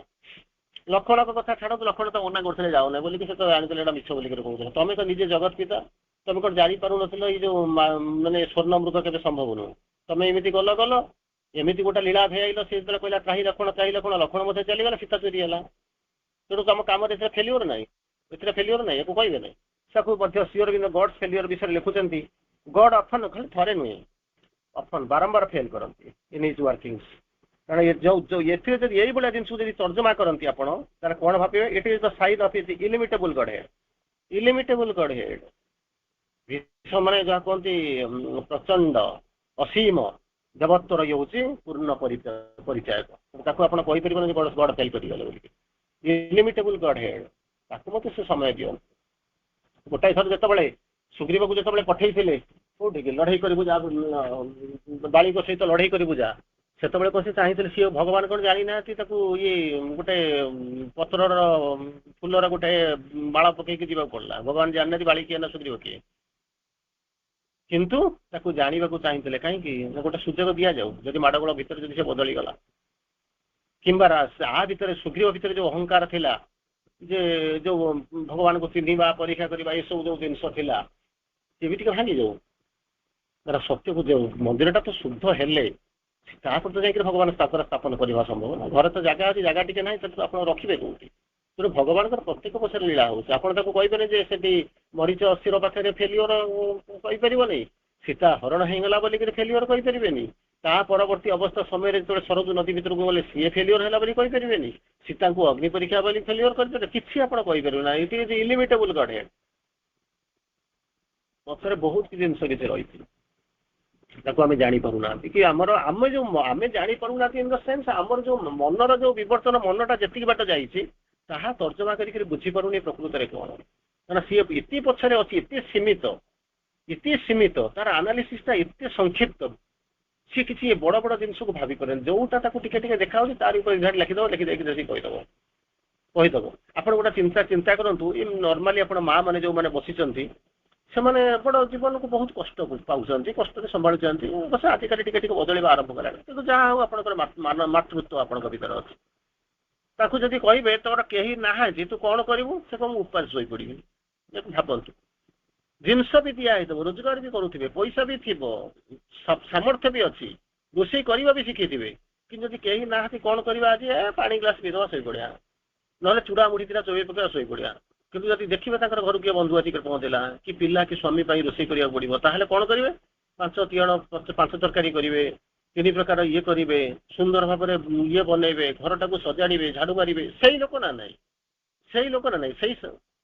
ଲକ୍ଷ୍ମଣଙ୍କ କଥା ଛାଡନ୍ତୁ, ଲକ୍ଷ୍ମଣ ତ ମନା କରୁଥିଲେ ଯାଉନାହିଁ ବୋଲିକି, ସେ ତ ଜାଣିଥିଲେ ଏଇଟା ମିଛ ବୋଲିକି କହୁଥିଲେ। ତମେ ତ ନିଜେ ଜଗତ ପିତା, ତମେ କଣ ଜାଣିପାରୁନଥିଲ ଏଇ ଯୋଉ ମାନେ ସ୍ୱର୍ଣ୍ଣମୃଗ କେବେ ସମ୍ଭବ ନୁହଁ। ତମେ ଏମିତି ଗଲ ଏମିତି ଗୋଟେ ଲୀଳା ଭେଆଇଲ, ସେ ଯେତେବେଳେ କହିଲା ତ୍ରାହି ଲକ୍ଷ୍ମଣ ତ୍ରାହି ଲକ୍ଷ୍ମଣ, ଲକ୍ଷ୍ମଣ ମଧ୍ୟ ଚାଲିଗଲା, ସୀତା ଚୋରି ହେଲା। ତେଣୁ ତମ କାମରେ ଏଥିରେ ଫେଲିଓର ନାହିଁ, ଏଥିରେ ଫେଲିଓର ନାହିଁ, ୟାକୁ କହିବେ ନାହିଁ। ତାକୁ ମଧ୍ୟ ଶ୍ରୀଅରବିନ୍ଦ ଗଡ୍ ଫେଲିଓର ବିଷୟରେ ଲେଖୁଛନ୍ତି, ଗଡ୍ ଅଫନ୍ ଖାଲି ଥରେ ନୁହେଁ, ଅଫନ୍ ବାରମ୍ବାର ଫେଲ୍ କରନ୍ତି ଇନ୍ ହିଜ୍ ୱାର୍କିଂସ୍। କାରଣ ଏଥିରେ ଯଦି ଏଇଭଳିଆ ଜିନିଷକୁ ଯଦି ତର୍ଜମା କରନ୍ତି ଆପଣ, ତାହେଲେ କଣ ଭାବିବେ, it is the sign of his illimitable godhead. Illimitable godhead ମାନେ ଯାହା କୁହନ୍ତି ପ୍ରଚଣ୍ଡ ଅସୀମ ଦେବତ୍ୱର ଇଏ ହଉଛି ପୂର୍ଣ୍ଣ ପରିଚାୟକ। ତାକୁ ଆପଣ କହିପାରିବେନି ଗଡ୍ ଫେଲ୍ କରିଗଲେ ବୋଲିକି। ଇଲିମିଟେବୁଲ ଗଡ୍ ହେଡ୍, ତାକୁ ମଧ୍ୟ ସେ ସମୟ ଦିଅନ୍ତି। ଗୋଟାଏ ଥର ଯେତେବେଳେ ସୁଗ୍ରୀବକୁ ଯେତେବେଳେ ପଠେଇଥିଲେ କୋଉଠିକି ଲଢେଇ କରିବୁ ଯା, ବାଳିଙ୍କ ସହିତ ଲଢେଇ କରିବୁ ଯା, ସେତେବେଳେ କଣ ସେ ଚାହିଁଥିଲେ, ସିଏ ଭଗବାନ କଣ ଜାଣିନାହାନ୍ତି ତାକୁ ଇଏ ଗୋଟେ ପତ୍ରର ଫୁଲର ଗୋଟେ ବାଳ ପକେଇକି ଯିବାକୁ ପଡିଲା। ଭଗବାନ ଜାଣିନାହାନ୍ତି ବାଳି କିଏ ନା ସୁଗ୍ରୀବ କିଏ, କିନ୍ତୁ ତାକୁ ଜାଣିବାକୁ ଚାହିଁଥିଲେ। କାହିଁକି, ଗୋଟେ ସୁଯୋଗ ଦିଆଯାଉ, ଯଦି ମାଡଗୋଳ ଭିତରେ ଯଦି ସେ ବଦଳିଗଲା, କିମ୍ବା ଆ ଭିତରେ ସୁଗ୍ରୀବ ଭିତରେ ଯୋଉ ଅହଙ୍କାର ଥିଲା, ଯେ ଯୋଉ ଭଗବାନଙ୍କୁ ଚିହ୍ନିବା, ପରୀକ୍ଷା କରିବା, ଏସବୁ ଯୋଉ ଜିନିଷ ଥିଲା, ସେ ବି ଟିକେ ଭାଙ୍ଗି ଯାଉ। ସତ୍ୟକୁ ଯୋଉ ମନ୍ଦିରଟା ତ ଶୁଦ୍ଧ ହେଲେ ତାପରେ ତ ଯାଇକି ଭଗବାନ ସ୍ଥାପନ କରିବା ସମ୍ଭବ ନା। ଘରେ ତ ଜାଗା ଅଛି, ଜାଗା ଟିକେ ନାହିଁ, ତାକୁ ଆପଣ ରଖିବେ କୋଉଠି। ତେଣୁ ଭଗବାନଙ୍କର ପ୍ରତ୍ୟେକ ପଛରେ ଲୀଳା ହଉଛି। ଆପଣ ତାକୁ କହିବେନି ଯେ ସେଠି ମରିଚ ଅସ୍ଥିର ପାଖରେ ଫେଲିଓର କହିପାରିବନି, ସୀତା ହରଣ ହେଇଗଲା ବୋଲିକି ଫେଲିଓର କହିପାରିବେନି, ତା ପରବର୍ତ୍ତୀ ଅବସ୍ଥା ସମୟରେ ଯେତେବେଳେ ସରଜୁ ନଦୀ ଭିତରକୁ ଗଲେ ସିଏ ଫେଲିଓର ହେଲା ବୋଲି କହିପାରିବେନି, ସୀତାଙ୍କୁ ଅଗ୍ନି ପରୀକ୍ଷା ବୋଲି ଫେଲିଓର କରିପାରିବେ, କିଛି ଆପଣ କହିପାରିବେ ନା। It is illimitable godhead. ପଛରେ ବହୁତ ଜିନିଷ କିଛି ରହିଛି, ତାକୁ ଆମେ ଜାଣିପାରୁନାହାନ୍ତି। କି ଆମେ ଜାଣିପାରୁନାହାନ୍ତି ଇନ୍ ଦ ସେନ୍ସ, ଆମର ଯୋଉ ମନର ଯୋଉ ବିବର୍ତ୍ତନ, ମନଟା ଯେତିକି ବାଟ ଯାଇଛି ତାହା ତର୍ଜମା କରିକି ବୁଝିପାରୁନି ପ୍ରକୃତରେ କଣ। କାରଣ ସିଏ ଏତେ ପଛରେ ଅଛି, ଏତେ ସୀମିତ, ତାର ଆନାଲିସିସଟା ଏତେ ସଂକ୍ଷିପ୍ତ, ସିଏ କିଛି ବଡ ବଡ ଜିନିଷକୁ ଭାବିପାରେନି। ଯୋଉଟା ତାକୁ ଟିକେ ଟିକେ ଦେଖାଯାଉଛି ତାରି ଉପରେ ଲେଖିଦବ, ଲେଖିଦେଇକି କହିଦବ। ଆପଣ ଗୋଟେ ଚିନ୍ତା କରନ୍ତୁ, ନର୍ମାଲି ଆପଣ ମା ମାନେ ଯୋଉମାନେ ବସିଛନ୍ତି, ସେମାନେ ବଡ ଜୀବନକୁ ବହୁତ କଷ୍ଟ ପାଉଛନ୍ତି, କଷ୍ଟରେ ସମ୍ଭାଳୁଛନ୍ତି। ବସ ଆଜିକାଲି ଟିକେ ଟିକେ ବଦଳିବା ଆରମ୍ଭ କଲାଣି, କିନ୍ତୁ ଯାହା ହଉ ଆପଣଙ୍କର ମାତୃତ୍ୱ ଆପଣଙ୍କ ଭିତରେ ଅଛି। ତାକୁ ଯଦି କହିବେ ତୋର କେହି ନାହାନ୍ତି, ତୁ କଣ କରିବୁ, ସେ କଣ ଉପାସ ଶୋଇପଡିବି। ଭାବନ୍ତୁ, ଜିନିଷ ବି ଦିଆ ହେଇଥିବ, ରୋଜଗାର ବି କରୁଥିବେ, ପଇସା ବି ଥିବ, ସାମର୍ଥ୍ୟ ବି ଅଛି, ରୋଷେଇ କରିବା ବି ଶିଖିଥିବେ, କିନ୍ତୁ ଯଦି କେହି ନାହାନ୍ତି କଣ କରିବା, ଆଜି ପାଣି ଗ୍ଲାସ ପିଇଦବା ଶୋଇପଡିଆ, ନହେଲେ ଚୁଡା ମୁଢି ଦିଟା ଚୋବେଇ ପକେଇବା ଶୋଇପଡିଆ। କିନ୍ତୁ ଯଦି ଦେଖିବେ ତାଙ୍କର ଘରକୁ କିଏ ବନ୍ଧୁ ଆସିକି ପହଞ୍ଚିଲା, କି ପିଲା କି ସ୍ୱାମୀ ପାଇଁ ରୋଷେଇ କରିବାକୁ ପଡିବ, ତାହେଲେ କଣ କରିବେ, 5 ତରକାରୀ କରିବେ, 3 ପ୍ରକାର ଇଏ କରିବେ, ସୁନ୍ଦର ଭାବରେ ଇଏ ବନେଇବେ, ଘରଟାକୁ ସଜାଡ଼ିବେ, ଝାଡୁ ମାରିବେ। ସେଇ ଲୋକ ନା ନାହିଁ,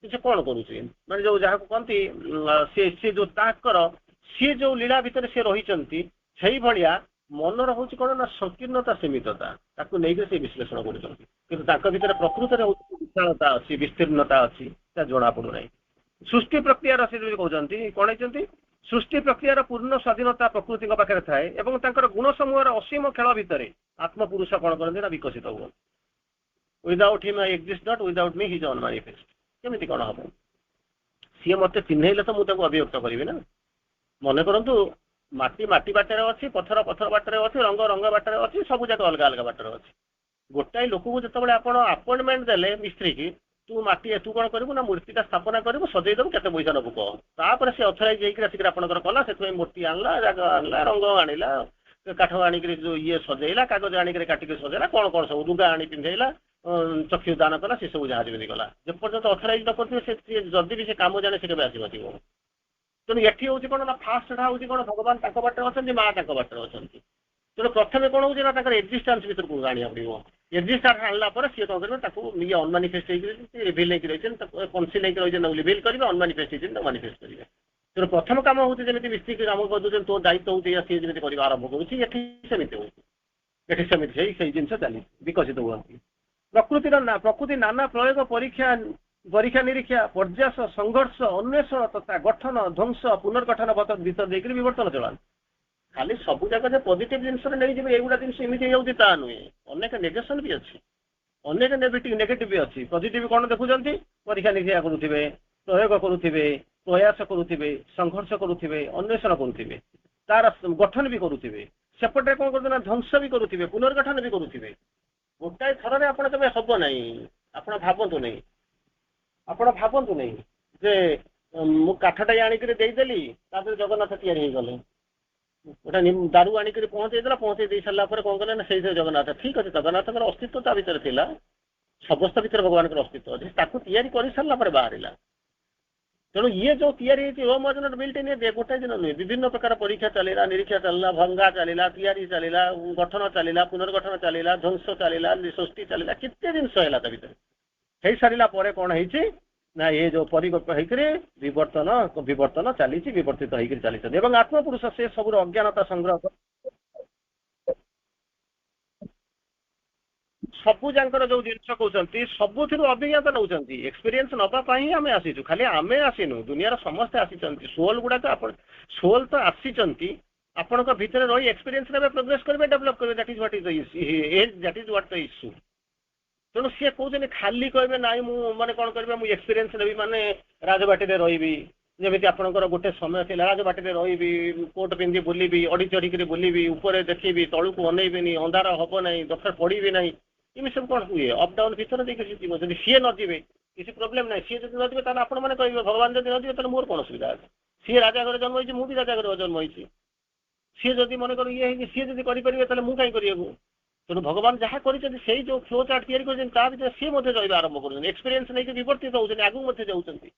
ସେ କଣ କରୁଛି, ମାନେ ଯୋଉ ଯାହାକୁ କହନ୍ତି ସେ ଯୋଉ ତାଙ୍କର ସିଏ ଯୋଉ ଲୀଳା ଭିତରେ ସେ ରହିଛନ୍ତି, ସେଇଭଳିଆ ମନର ହଉଛି କଣ ନା ସଂକୀର୍ଣ୍ଣତା, ସୀମିତତା, ତାକୁ ନେଇକି ସେ ବିଶ୍ଳେଷଣ କରୁଛନ୍ତି। କିନ୍ତୁ ତାଙ୍କ ଭିତରେ ପ୍ରକୃତରେ ହଉଛି ବିଶାଳତା ଅଛି, ବିସ୍ତୀର୍ଣ୍ଣତା ଅଛି, ତା ଜଣା ପଡୁନାହିଁ। ସୃଷ୍ଟି ପ୍ରକ୍ରିୟାର ସେ ଯୋଉ କହୁଛନ୍ତି, କଣ ହେଇଛନ୍ତି, ସୃଷ୍ଟି ପ୍ରକ୍ରିୟାର ପୂର୍ଣ୍ଣ ସ୍ୱାଧୀନତା ପ୍ରକୃତିଙ୍କ ପାଖରେ ଥାଏ, ଏବଂ ତାଙ୍କର ଗୁଣ ସମୂହର ଅସୀମ ଖେଳ ଭିତରେ ଆତ୍ମପୁରୁଷ କଣ କରନ୍ତି ନା ବିକଶିତ ହୁଅନ୍ତି। Without him I exist not, without me he is ଅନମାନିଫେଷ୍ଟ। କେମିତି କଣ ହବ, ସିଏ ମତେ ଚିହ୍ନେଇଲେ ତ ମୁଁ ତାକୁ ଅଭିବ୍ୟକ୍ତ କରିବି ନା। ମନେ କରନ୍ତୁ, ମାଟି ବାଟରେ ଅଛି, ପଥର ବାଟରେ ଅଛି, ରଙ୍ଗ ବାଟରେ ଅଛି, ସବୁ ଯାକ ଅଲଗା ଅଲଗା ବାଟରେ ଅଛି। ଗୋଟାଏ ଲୋକକୁ ଯେତେବେଳେ ଆପଣ ଆପଏଣ୍ଟମେଣ୍ଟ ଦେଲେ ମିସ୍ତ୍ରୀ କି, तू माटी तू कौन करू ना मूर्तिटा स्थापना करू सजईदेबू केते पैसा नबू कह तापर से अथराइज होकर आसिक आपंकर कला से मूर्ति आणला जाग आणला रंग आणला काठ आनिक जो ये सजेला कागज आनिक काटिक सजेला कौन कौन सब लुगा आनी पिंधेला चक्षु दान कला से सब जहाँ जमी गला जेपर्यंत अथराइज न करते जदि भी से काम जाने से केवे आसी नथिबो तेणु एठी हूँ कौन ना फास्ट हूँ कौन भगवान बाटर अच्छा माँ बाटर अच्छा तेणु प्रथम कौन हो एक्जिस्टान्स भर को आने पड़ो एक्जिस्टान्स आणला सी कौन करेंगे अनमानिफेस्ट रिभिल नहीं रही कनसिल नहीं रिभिल करेंगे अनमानिफेस्ट मानिफेस्ट करेंगे तेणु प्रथम कम हूँ जमी मिस्त्री कम कर तो दायित्व हो सी जमी आरंभ करें जिन चली विकसित हुआ प्रकृति नाना प्रयोग परीक्षा परीक्षा निरीक्षा पर्यास संघर्ष अन्वेषण तथा गठन ध्वंस पुनर्गठन भीतर देकर विवर्तन चलान खाली सब जगह पॉजिटिव जिनस नहीं एगुड़ा जिन इमती होता नुहे अनेक नेगेशन भी अच्छी अनेक नेगेटिव भी अच्छी पॉजिटिव कौन देखुं परीक्षा निरीक्षा करुवे प्रयोग करुवे प्रयास करुवे संघर्ष करुवे अन्वेषण करुवे तार गठन भी करुवे सेपटे कौन कर ध्वंस भी करुवे पुनर्गठन भी करुवे गोटाए थर में आपड़ केवे हम ना आप भावतु नहीं ଆପଣ ଭାବନ୍ତୁ ନାହିଁ ଯେ ମୁଁ କାଠଟା ଆଣିକରି ଦେଇଦେଲି ତାପରେ ଜଗନ୍ନାଥ ତିଆରି ହେଇଗଲେ ଗୋଟେ ଦାରୁ ଆଣିକରି ପହଞ୍ଚେଇ ଦେଇ ସାରିଲା ପରେ କଣ କଲେ ନା ସେଇ ଜଗନ୍ନାଥ ଠିକ ଅଛି ଜଗନ୍ନାଥଙ୍କର ଅସ୍ତିତ୍ୱ ତା ଭିତରେ ଥିଲା ସମସ୍ତ ଭିତରେ ଭଗବାନଙ୍କର ଅସ୍ତିତ୍ୱ ଅଛି ତାକୁ ତିଆରି କରି ସାରିଲା ପରେ ବାହାରିଲା ତେଣୁ ଇଏ ଯୋଉ ତିଆରି ହେଇଛି ହୋମ ଅର୍ଜନ ବିଲ୍ଟ ଇନ୍ ଗୋଟାଏ ଦିନ ନୁହେଁ ବିଭିନ୍ନ ପ୍ରକାର ପରୀକ୍ଷା ଚାଲିଲା ନିରୀକ୍ଷା ଚାଲିଲା ଭଙ୍ଗା ଚାଲିଲା ତିଆରି ଚାଲିଲା ଗଠନ ଚାଲିଲା ପୁନର୍ଗଠନ ଚାଲିଲା ଧ୍ୱଂସ ଚାଲିଲା ସୃଷ୍ଟି ଚାଲିଲା କେତେ ଜିନିଷ ହେଲା ତା ଭିତରେ ହେଇ ସାରିଲା ପରେ କଣ ହେଇଛି ନା ଏ ଯୋଉ ପରିବର୍ତ୍ତନ ହେଇକରି ବିବର୍ତ୍ତନ ଚାଲିଛି ବିବର୍ତ୍ତିତ ହେଇକରି ଚାଲିଛନ୍ତି ଏବଂ ଆତ୍ମପୁରୁଷ ସେ ସବୁର ଅଜ୍ଞାନତା ସଂଗ୍ରହ ସବୁ ଯାଙ୍କର ଯୋଉ ଜିନିଷ କହୁଛନ୍ତି ସବୁଥିରୁ ଅଭିଜ୍ଞତା ନେଉଛନ୍ତି ଏକ୍ସପିରିଏନ୍ସ ନବା ପାଇଁ ଆମେ ଆସିଛୁ ଖାଲି ଆମେ ଆସିନୁ ଦୁନିଆର ସମସ୍ତେ ଆସିଛନ୍ତି ସୋଲ ଗୁଡାକ ଆପଣ ସୋଲ ତ ଆସିଛନ୍ତି ଆପଣଙ୍କ ଭିତରେ ରହି ଏକ୍ସପିରିଏନ୍ସ ନେବେ ପ୍ରୋଗ୍ରେସ କରିବେ ଡେଭଲପ କରିବେ that is what the issue ତେଣୁ ସିଏ କହୁଛନ୍ତି ଖାଲି କହିବେ ନାଇଁ ମୁଁ ମାନେ କଣ କରିବେ ମୁଁ ଏକ୍ସପିରିଏନ୍ସ ନେବି ମାନେ ରାଜବାଟୀରେ ରହିବି ଯେମିତି ଆପଣଙ୍କର ଗୋଟେ ସମୟ ଥିଲା ରାଜବାଟୀରେ ରହିବି କୋଟ ପିନ୍ଧି ବୁଲିବି ଅଡି ଚଢିକିରି ବୁଲିବି ଉପରେ ଦେଖିବି ତଳକୁ ଅନେଇବିନି ଅନ୍ଧାର ହବ ନାହିଁ ଦରକାର ପଡିବି ନାହିଁ ଏମିତି ସବୁ କଣ ହୁଏ ଅପ୍ ଡାଉନ୍ ଭିତରେ ଦେଇକି ଯିବ ଯଦି ସିଏ ନ ଯିବେ କିଛି ପ୍ରୋବ୍ଲେମ ନାହିଁ ସିଏ ଯଦି ନ ଯିବେ ତାହେଲେ ଆପଣମାନେ କହିବେ ଭଗବାନ ଯଦି ନ ଯିବେ ତାହେଲେ ମୋର କଣ ଅସୁବିଧା ଅଛି ସିଏ ରାଜା ଘରେ ଜନ୍ମ ହେଇଛି ମୁଁ ବି ରାଜା ଘରେ ଜନ୍ମ ହେଇଛି ସିଏ ଯଦି ମନେକର ଇଏ ହେଇକି ସିଏ ଯଦି କରିପାରିବେ ତାହେଲେ ମୁଁ କାହିଁ କରିବାକୁ ତେଣୁ ଭଗବାନ ଯାହା କରିଛନ୍ତି ସେଇ ଯୋଉ ଫ୍ଲୋ ଚାର୍ଟ ତିଆରି କରିଛନ୍ତି ତା ଭିତରେ ସିଏ ମଧ୍ୟ ରହିବା ଆରମ୍ଭ କରୁଛନ୍ତି ଏକ୍ସପିରିଏନ୍ସ ନେଇକି ବିବର୍ତ୍ତିତ ହଉଛନ୍ତି ଆଗକୁ ମଧ୍ୟ ଯାଉଛନ୍ତି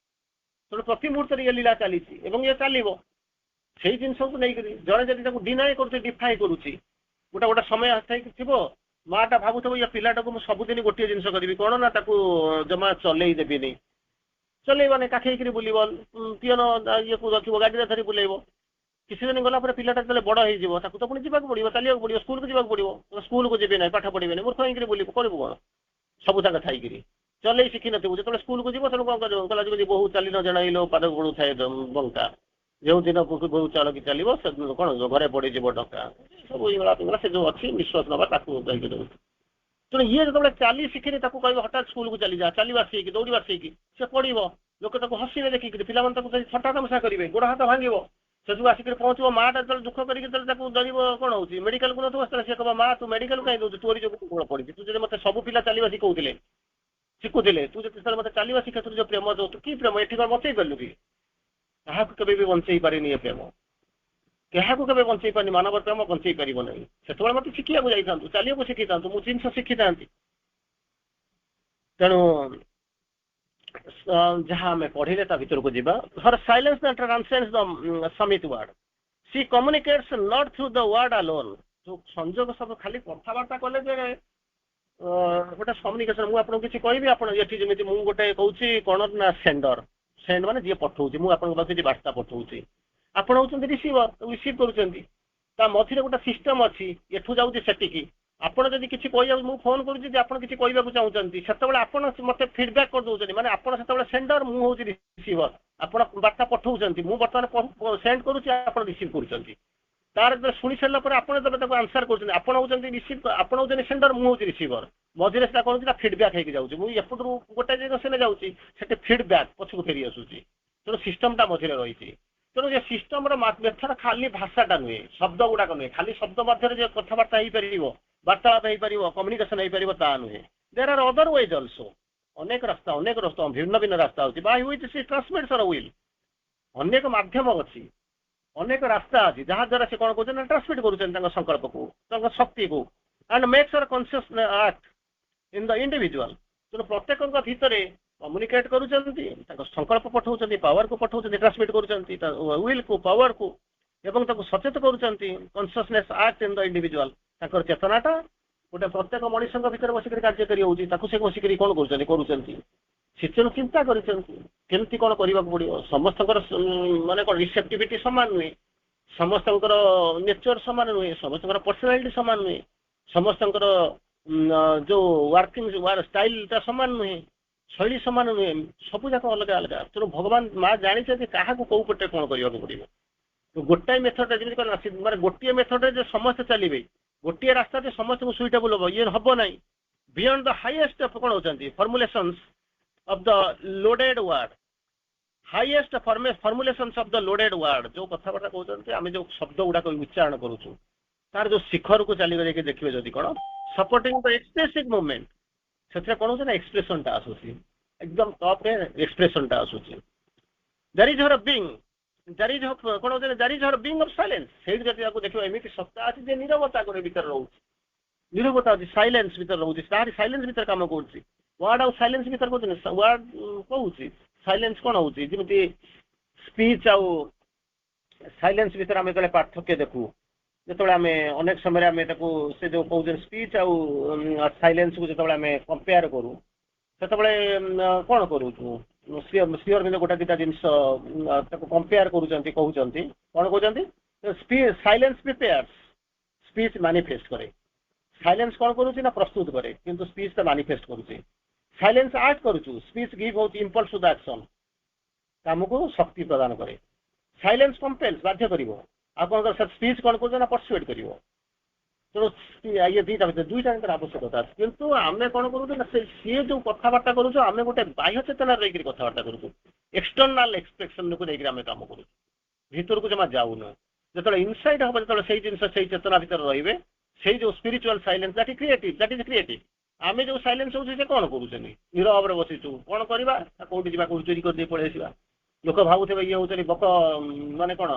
ତେଣୁ ପ୍ରତି ମୁହୂର୍ତ୍ତରେ ଇଏ ଲୀଳା ଚାଲିଛି ଏବଂ ଇଏ ଚାଲିବ ସେଇ ଜିନିଷକୁ ନେଇକରି ଜଣେ ଯଦି ତାକୁ ଡିନାଏ କରୁଛି ଡିଫାଏ କରୁଛି ଗୋଟେ ସମୟ ଆସିକି ଥିବ ମାଟା ଭାବୁଥିବ ଏ ପିଲାଟାକୁ ମୁଁ ସବୁଦିନ ଗୋଟିଏ ଜିନିଷ କରିବି କଣ ନା ତାକୁ ଜମା ଚଲେଇ ଦେବିନି ଚଲେଇବାନି କାଖେଇକିରି ବୁଲିବ ପିଅନ ଇଏକୁ ରଖିବ ଗାଡ଼ିରେ ଧରି ବୁଲେଇବ କିଛି ଦିନ ଗଲା ପରେ ପିଲାଟା ଯେତେବେଳେ ବଡ ହେଇଯିବ ତାକୁ ତ ପୁଣି ଯିବାକୁ ପଡିବ ଚାଲିବାକୁ ପଡିବ ସ୍କୁଲକୁ ଯିବାକୁ ପଡିବ ସ୍କୁଲକୁ ଯିବେ ନାହିଁ ପାଠ ପଢିବେନି ମୂର୍ଖ ହେଇକିରି ବୁଲିବୁ କରିବୁ କଣ ସବୁ ତାଙ୍କ ଥାଇକିରି ଚଲେଇ ଶିଖିନଥିବୁ ଯେତେବେଳେ ସ୍କୁଲକୁ ଯିବ ତେଣୁ କଣ କରିବ କହିଲା ଯଦି ବହୁ ଚାଲି ନ ଜଣାଇଲ ପାଦ ପଡୁଥାଏ ବଙ୍କା ଯେଉଁ ଦିନ ବହୁ ଚାଲକି ଚାଲିବ ସେଦିନ କଣ ଘରେ ପଡିଯିବ ଡକା ସବୁ ଏଇଭଳିଆ ପିଲା ସେ ଯୋଉ ଅଛି ନିଶ୍ୱାସ ନବା ତାକୁ କହିକି ଦଉଛି ତେଣୁ ଇଏ ଯେତେବେଳେ ଚାଲି ଶିଖିନି ତାକୁ କହିବ ହଠାତ୍ ସ୍କୁଲକୁ ଚାଲିଯା ଚାଲିବା ଶିଖି ଦୌଡ଼ିବା ଶିଖି ସେ ପଡିବ ଲୋକ ତାକୁ ହସିବେ ଦେଖିକିରି ପିଲାମାନେ ତାକୁ ଥଟ୍ଟା ତମସା କରିବେ ଗୋଡ ହାତ ଭାଙ୍ଗିବ ସେଠୁ ଆସିକି ପହଞ୍ଚିବ ମାଟା ଯେତେବେଳେ ଦୁଃଖ କରିକି ଯେତେବେଳେ ତାକୁ ଧରିବ କଣ ହଉଛି ମେଡିକାଲକୁ ନଥିବ ସେତେବେଳେ ସେ କହିବ ମା ତୁ ମେଡିକାଲ କାହିଁ ଦଉଛୁ ତୋରି ଯୋଗୁଁ ଗୋଡ ପଡିଛି ତୁ ଯଦି ମତେ ସବୁ ପିଲା ଚାଲିବା ଶିଖୁଥିଲେ ତୁ ଯେତେବେଳେ ମତେ ଚାଲିବା ଶିଖେଇଥିଲୁ ଯୋଉ ପ୍ରେମ ଯୋଉ କି ପ୍ରେମ ଏଠି କଣ ବଞ୍ଚେଇ ପାରିଲୁ କି କାହାକୁ କେବେ ବି ବଞ୍ଚେଇ ପାରିନି ଏ ପ୍ରେମ କାହାକୁ କେବେ ବଞ୍ଚେଇ ପାରିନି ମାନବ ପ୍ରେମ ବଞ୍ଚେଇ ପାରିବ ନାହିଁ ସେତେବେଳେ ମତେ ଶିଖିବାକୁ ଯାଇଥାନ୍ତୁ ଚାଲିବାକୁ ଶିଖିଥାନ୍ତୁ ମୁଁ ଜିନିଷ ଶିଖିଥାନ୍ତି ତେଣୁ ଯାହା ଆମେ ପଢିଲେ ତା ଭିତରକୁ ଯିବା her silence that transcends the summit word she communicates not through the word alone ଯୋଉ ସଂଯୋଗ ସବୁ ଖାଲି କଥାବାର୍ତ୍ତା କଲେ ଯେ ଗୋଟେ କମ୍ୟୁନିକେସନ ମୁଁ ଆପଣଙ୍କୁ କିଛି କହିବି ଆପଣ ଏଠି ଯେମିତି ମୁଁ ଗୋଟେ କହୁଛି କଣ ନା ସେଣ୍ଡର ସେଣ୍ଡ ମାନେ ଯିଏ ପଠଉଛି ମୁଁ ଆପଣଙ୍କ ପାଖକୁ କିଛି ବାର୍ତ୍ତା ପଠଉଛି ଆପଣ ହଉଛନ୍ତି ରିସିଭର ରିସିଭ କରୁଛନ୍ତି ତା ମଝିରେ ଗୋଟେ ସିଷ୍ଟମ ଅଛି ଏଠୁ ଯାଉଛି ସେଠିକି ଆପଣ ଯଦି କିଛି କହିବାକୁ ମୁଁ ଫୋନ କରୁଛି ଯେ ଆପଣ କିଛି କହିବାକୁ ଚାହୁଁଛନ୍ତି ସେତେବେଳେ ଆପଣ ମତେ ଫିଡବ୍ୟାକ୍ କରିଦଉଛନ୍ତି ମାନେ ଆପଣ ସେତେବେଳେ ସେଣ୍ଡର ମୁଁ ହଉଛି ରିସିଭର ଆପଣ ବାର୍ତ୍ତା ପଠଉଛନ୍ତି ମୁଁ ବର୍ତ୍ତମାନ ସେଣ୍ଡ କରୁଛି ଆପଣ ରିସିଭ କରୁଛନ୍ତି ତାର ଯେତେବେଳେ ଶୁଣି ସାରିଲା ପରେ ଆପଣ ଯେତେବେଳେ ତାକୁ ଆନ୍ସର କରୁଛନ୍ତି ଆପଣ ହଉଛନ୍ତି ରିସିଭ ଆପଣ ହଉଛନ୍ତି ସେଣ୍ଡର ମୁଁ ହଉଛି ରିସିଭର ମଝିରେ ସେଟା କଣ ହଉଛି ନା ଫିଡବ୍ୟାକ୍ ହେଇକି ଯାଉଛି ମୁଁ ଏପଟରୁ ଗୋଟେ ଡିରେକ୍ସନରେ ଯାଉଛି ସେଠି ଫିଡବ୍ୟାକ୍ ପଛକୁ ଫେରି ଆସୁଛି ତେଣୁ ସିଷ୍ଟମଟା ମଝିରେ ରହିଛି ତେଣୁ ଏ ସିଷ୍ଟମର ମେଥଡ ଖାଲି ଭାଷାଟା ନୁହେଁ ଶବ୍ଦ ଗୁଡାକ ନୁହେଁ ଖାଲି ଶବ୍ଦ ମଧ୍ୟରେ ଯେ କଥାବାର୍ତ୍ତା ହେଇପାରିବ ବାର୍ତ୍ତାଳାପ ହେଇପାରିବ କମ୍ୟୁନିକେସନ ହେଇପାରିବ ତାହା ନୁହେଁ there are other ways also ଅନେକ ରାସ୍ତା ଭିନ୍ନ ଭିନ୍ନ ରାସ୍ତା ଅଛି by which she transmits her will. ଅନେକ ମାଧ୍ୟମ ଅଛି, ଅନେକ ରାସ୍ତା ଅଛି ଯାହା ଦ୍ୱାରା ସେ କ'ଣ କରୁଛନ୍ତି ନା ଟ୍ରାନ୍ସମିଟ୍ କରୁଛନ୍ତି ତାଙ୍କ ସଂକଳ୍ପକୁ, ତାଙ୍କ ଶକ୍ତିକୁ, and makes her conscious act in the individual. ତେଣୁ ପ୍ରତ୍ୟେକଙ୍କ ଭିତରେ କମ୍ୟୁନିକେଟ୍ କରୁଛନ୍ତି, ତାଙ୍କ ସଂକଳ୍ପ ପଠାଉଛନ୍ତି, ପାୱାରକୁ ପଠାଉଛନ୍ତି, ଟ୍ରାନ୍ସମିଟ୍ କରୁଛନ୍ତି ୱିଲ୍କୁ, ପାୱାରକୁ, ଏବଂ ତାକୁ ସଚେତ କରୁଛନ୍ତି consciousness act in the individual. ତାଙ୍କର ଚେତନାଟା ଗୋଟେ ପ୍ରତ୍ୟେକ ମଣିଷଙ୍କ ଭିତରେ ବସିକରି କାର୍ଯ୍ୟକାରୀ ହେଉଛି, ତାକୁ ସେ ବସିକରି କ'ଣ କରୁଛନ୍ତି ସେ ତେଣୁ ଚିନ୍ତା କରିଛନ୍ତି କେମିତି କ'ଣ କରିବାକୁ ପଡ଼ିବ। ସମସ୍ତଙ୍କର ମାନେ କ'ଣ ରିସେପ୍ଟିଭିଟି ସମାନ ନୁହେଁ, ସମସ୍ତଙ୍କର ନେଚର ସମାନ ନୁହେଁ, ସମସ୍ତଙ୍କର ପର୍ସନାଲିଟି ସମାନ ନୁହେଁ, ସମସ୍ତଙ୍କର ଯୋଉ ୱାର୍କିଂ ଷ୍ଟାଇଲଟା ସମାନ ନୁହେଁ, ଶୈଳୀ ସମାନ ନୁହେଁ, ସବୁ ଯାକ ଅଲଗା ଅଲଗା। ତେଣୁ ଭଗବାନ ମା ଜାଣିଛନ୍ତି କାହାକୁ କୋଉ ପଟେ କ'ଣ କରିବାକୁ ପଡ଼ିବ। ଗୋଟାଏ ମେଥଡରେ ଯେମିତି ମାନେ ଗୋଟିଏ ମେଥଡରେ ଯେ ସମସ୍ତେ ଚାଲିବେ, ଗୋଟିଏ ରାସ୍ତାରେ ସମସ୍ତଙ୍କୁ ସୁଇଟେବୁଲ ହବ ଇଏ ହବ ନାହିଁ। ବିୟଣ୍ଡ ଦ ହାଇଏଷ୍ଟ କ'ଣ ହଉଛନ୍ତି formulations of the loaded word, highest formulations of the loaded word. ଯୋଉ କଥାବାର୍ତ୍ତା କହୁଛନ୍ତି ଆମେ ଯୋଉ ଶବ୍ଦ ଗୁଡାକ ଉଚ୍ଚାରଣ କରୁଛୁ ତାର ଯୋଉ ଶିଖରକୁ ଚାଲିକି ଦେଖିବେ ଯଦି କ'ଣ ସପୋର୍ଟିଂ ଦ ଏକ୍ସପ୍ରେସିଭ ମୁଭମେଣ୍ଟ, ସେଥିରେ କ'ଣ ହଉଛି ନା ଏକ୍ସପ୍ରେସନଟା ଆସୁଛି, ଏକଦମ ଟପରେ ଏକ୍ସପ୍ରେସନଟା ଆସୁଛି। That is her being, that is କ'ଣ ହଉଛି that is her being of silence. ସେଇଠି ଯଦି ତାକୁ ଦେଖିବ ଏମିତି ସତ୍ତା ଅଛି ଯେ ନିରବତା ଗୋଟେ ଭିତରେ ରହୁଛି, ନିରବତା ଅଛି, ସାଇଲେନ୍ସ ଭିତରେ ରହୁଛି, ତାହାରି ସାଇଲେନ୍ସ ଭିତରେ କାମ କରୁଛି। ୱାର୍ଡ ଆଉ ସାଇଲେନ୍ସ ଭିତରେ କହୁଛନ୍ତି, ୱାର୍ଡ କହୁଛି ସାଇଲେନ୍ସ କ'ଣ ହଉଛି, ଯେମିତି ସ୍ପିଚ୍ ଆଉ ସାଇଲେନ୍ସ ଭିତରେ ଆମେ ଯେତେବେଳେ ପାର୍ଥକ୍ୟ ଦେଖୁ, ଯେତେବେଳେ ଆମେ ଅନେକ ସମୟରେ ଆମେ ତାକୁ ସେ ଯୋଉ କହୁଛନ୍ତି ସ୍ପିଚ୍ ଆଉ ସାଇଲେନ୍ସକୁ ଯେତେବେଳେ ଆମେ କମ୍ପେୟାର କରୁ ସେତେବେଳେ କ'ଣ କରୁଛୁ ସିଓର କିନ୍ତୁ ଗୋଟେ ଦିଟା ଜିନିଷ ତାକୁ କମ୍ପେୟାର କରୁଛନ୍ତି, କହୁଛନ୍ତି କ'ଣ କହୁଛନ୍ତି ସାଇଲେନ୍ସ ପ୍ରିପେୟାର୍ସ, ସ୍ପିଚ୍ ମାନିଫେଷ୍ଟ କରେ। ସାଇଲେନ୍ସ କ'ଣ କରୁଛି ନା ପ୍ରସ୍ତୁତ କରେ, କିନ୍ତୁ ସ୍ପିଚ୍ଟା ମାନିଫେଷ୍ଟ କରୁଛି। ସାଇଲେନ୍ସ ଆକ୍ଟ କରୁଛୁ, ସ୍ପିଚ୍ ଗିଭ୍ ହଉଛି ଇମ୍ପଲ୍ସ ଟୁ ଦ ଆକ୍ସନ୍, କାମକୁ ଶକ୍ତି ପ୍ରଦାନ କରେ। ସାଇଲେନ୍ସ କମ୍ପେଲ୍ସ ବାଧ୍ୟ କରିବ, ଆଉ କ'ଣ ସ୍ପିଚ୍ କ'ଣ କରୁଛ ନା ପର୍ସୁଏଟ୍ କରିବ। ତେଣୁ ଇଏ ଦୁଇଟା ଭିତରେ ଆବଶ୍ୟକତା ଅଛି। କିନ୍ତୁ ଆମେ କ'ଣ କରୁଛୁ ନା ସିଏ ଯୋଉ କଥାବାର୍ତ୍ତା କରୁଛୁ ଆମେ ଗୋଟେ ବାହ୍ୟ ଚେତନାରେ ରହିକରି କଥାବାର୍ତ୍ତା କରୁଛୁ, ଏକ୍ସଟର୍ନାଲ ଏକ୍ସପ୍ରେସନକୁ ନେଇକରି ଆମେ କାମ କରୁଛୁ, ଭିତରକୁ ଜମା ଯାଉନୁ। ଯେତେବେଳେ ଇନସାଇଡ୍ ହବ, ଯେତେବେଳେ ସେଇ ଜିନିଷ ସେଇ ଚେତନା ଭିତରେ ରହିବେ, ସେଇ ଯୋଉ spiritual silence that is creative. ଆମେ ଯୋଉ ସାଇଲେନ୍ସ ହଉଛି ସେ କ'ଣ କରୁଛନ୍ତି, ନିରବରେ ବସିଛୁ, କ'ଣ କରିବା, କୋଉଠି ଯିବା, କୋଉଠି ଚୋରି କରିଦେଇ ପଳେଇ ଆସିବା। ଲୋକ ଭାବୁଥିବେ ଇଏ ହଉଛନ୍ତି ବକ ମାନେ କ'ଣ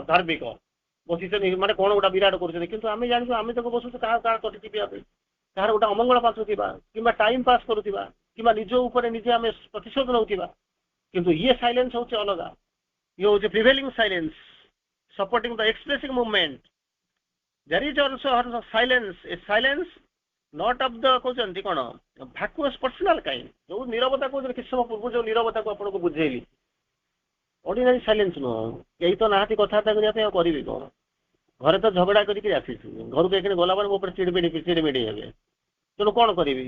ଧାର୍ମିକ ବସିଛନ୍ତି, ମାନେ କ'ଣ ଗୋଟେ ବିରାଟ କରୁଛନ୍ତି, କିନ୍ତୁ ଆମେ ଜାଣିଛୁ ଆମେ ତାକୁ ବସୁଛୁ କାହା କଟି ଯିବା ପାଇଁ, କାହାର ଗୋଟେ ଅମଙ୍ଗଳ ପାଚୁଥିବା, କିମ୍ବା ଟାଇମ ପାସ୍ କରୁଥିବା, କିମ୍ବା ନିଜ ଉପରେ ନିଜେ ଆମେ ପ୍ରତିଶୋଧ ନେଉଥିବା। କିନ୍ତୁ ଇଏ ସାଇଲେନ୍ସ ହଉଛି ଅଲଗା, ଇଏ ହଉଛି prevailing silence supporting the expressive movement. There is also her silence, a silence not of the କହୁଛନ୍ତି କ'ଣ vacuous personal kind। ଯୋଉ ନିରବତା କହୁଛନ୍ତି କିଛି ସମୟ ପୂର୍ବରୁ ଯୋଉ ନିରବତାକୁ ଆପଣଙ୍କୁ ବୁଝେଇଲି, ଅର୍ଡିନାରୀ ସାଇଲେନ୍ସ ନୁହଁ। କେହି ତ ନାହାନ୍ତି କଥାବାର୍ତ୍ତା କରିବା ପାଇଁ, ଆଉ କରିବି କ'ଣ? ଘରେ ତ ଝଗଡ଼ା କରିକି ଆସିଛୁ, ଘରକୁ ଏଇଖିଣି ଗଲାବେଳେ ମୋ ଉପରେ ଚିଡ଼ିମିଡ଼ି ହେବେ। ତେଣୁ କ'ଣ କରିବି,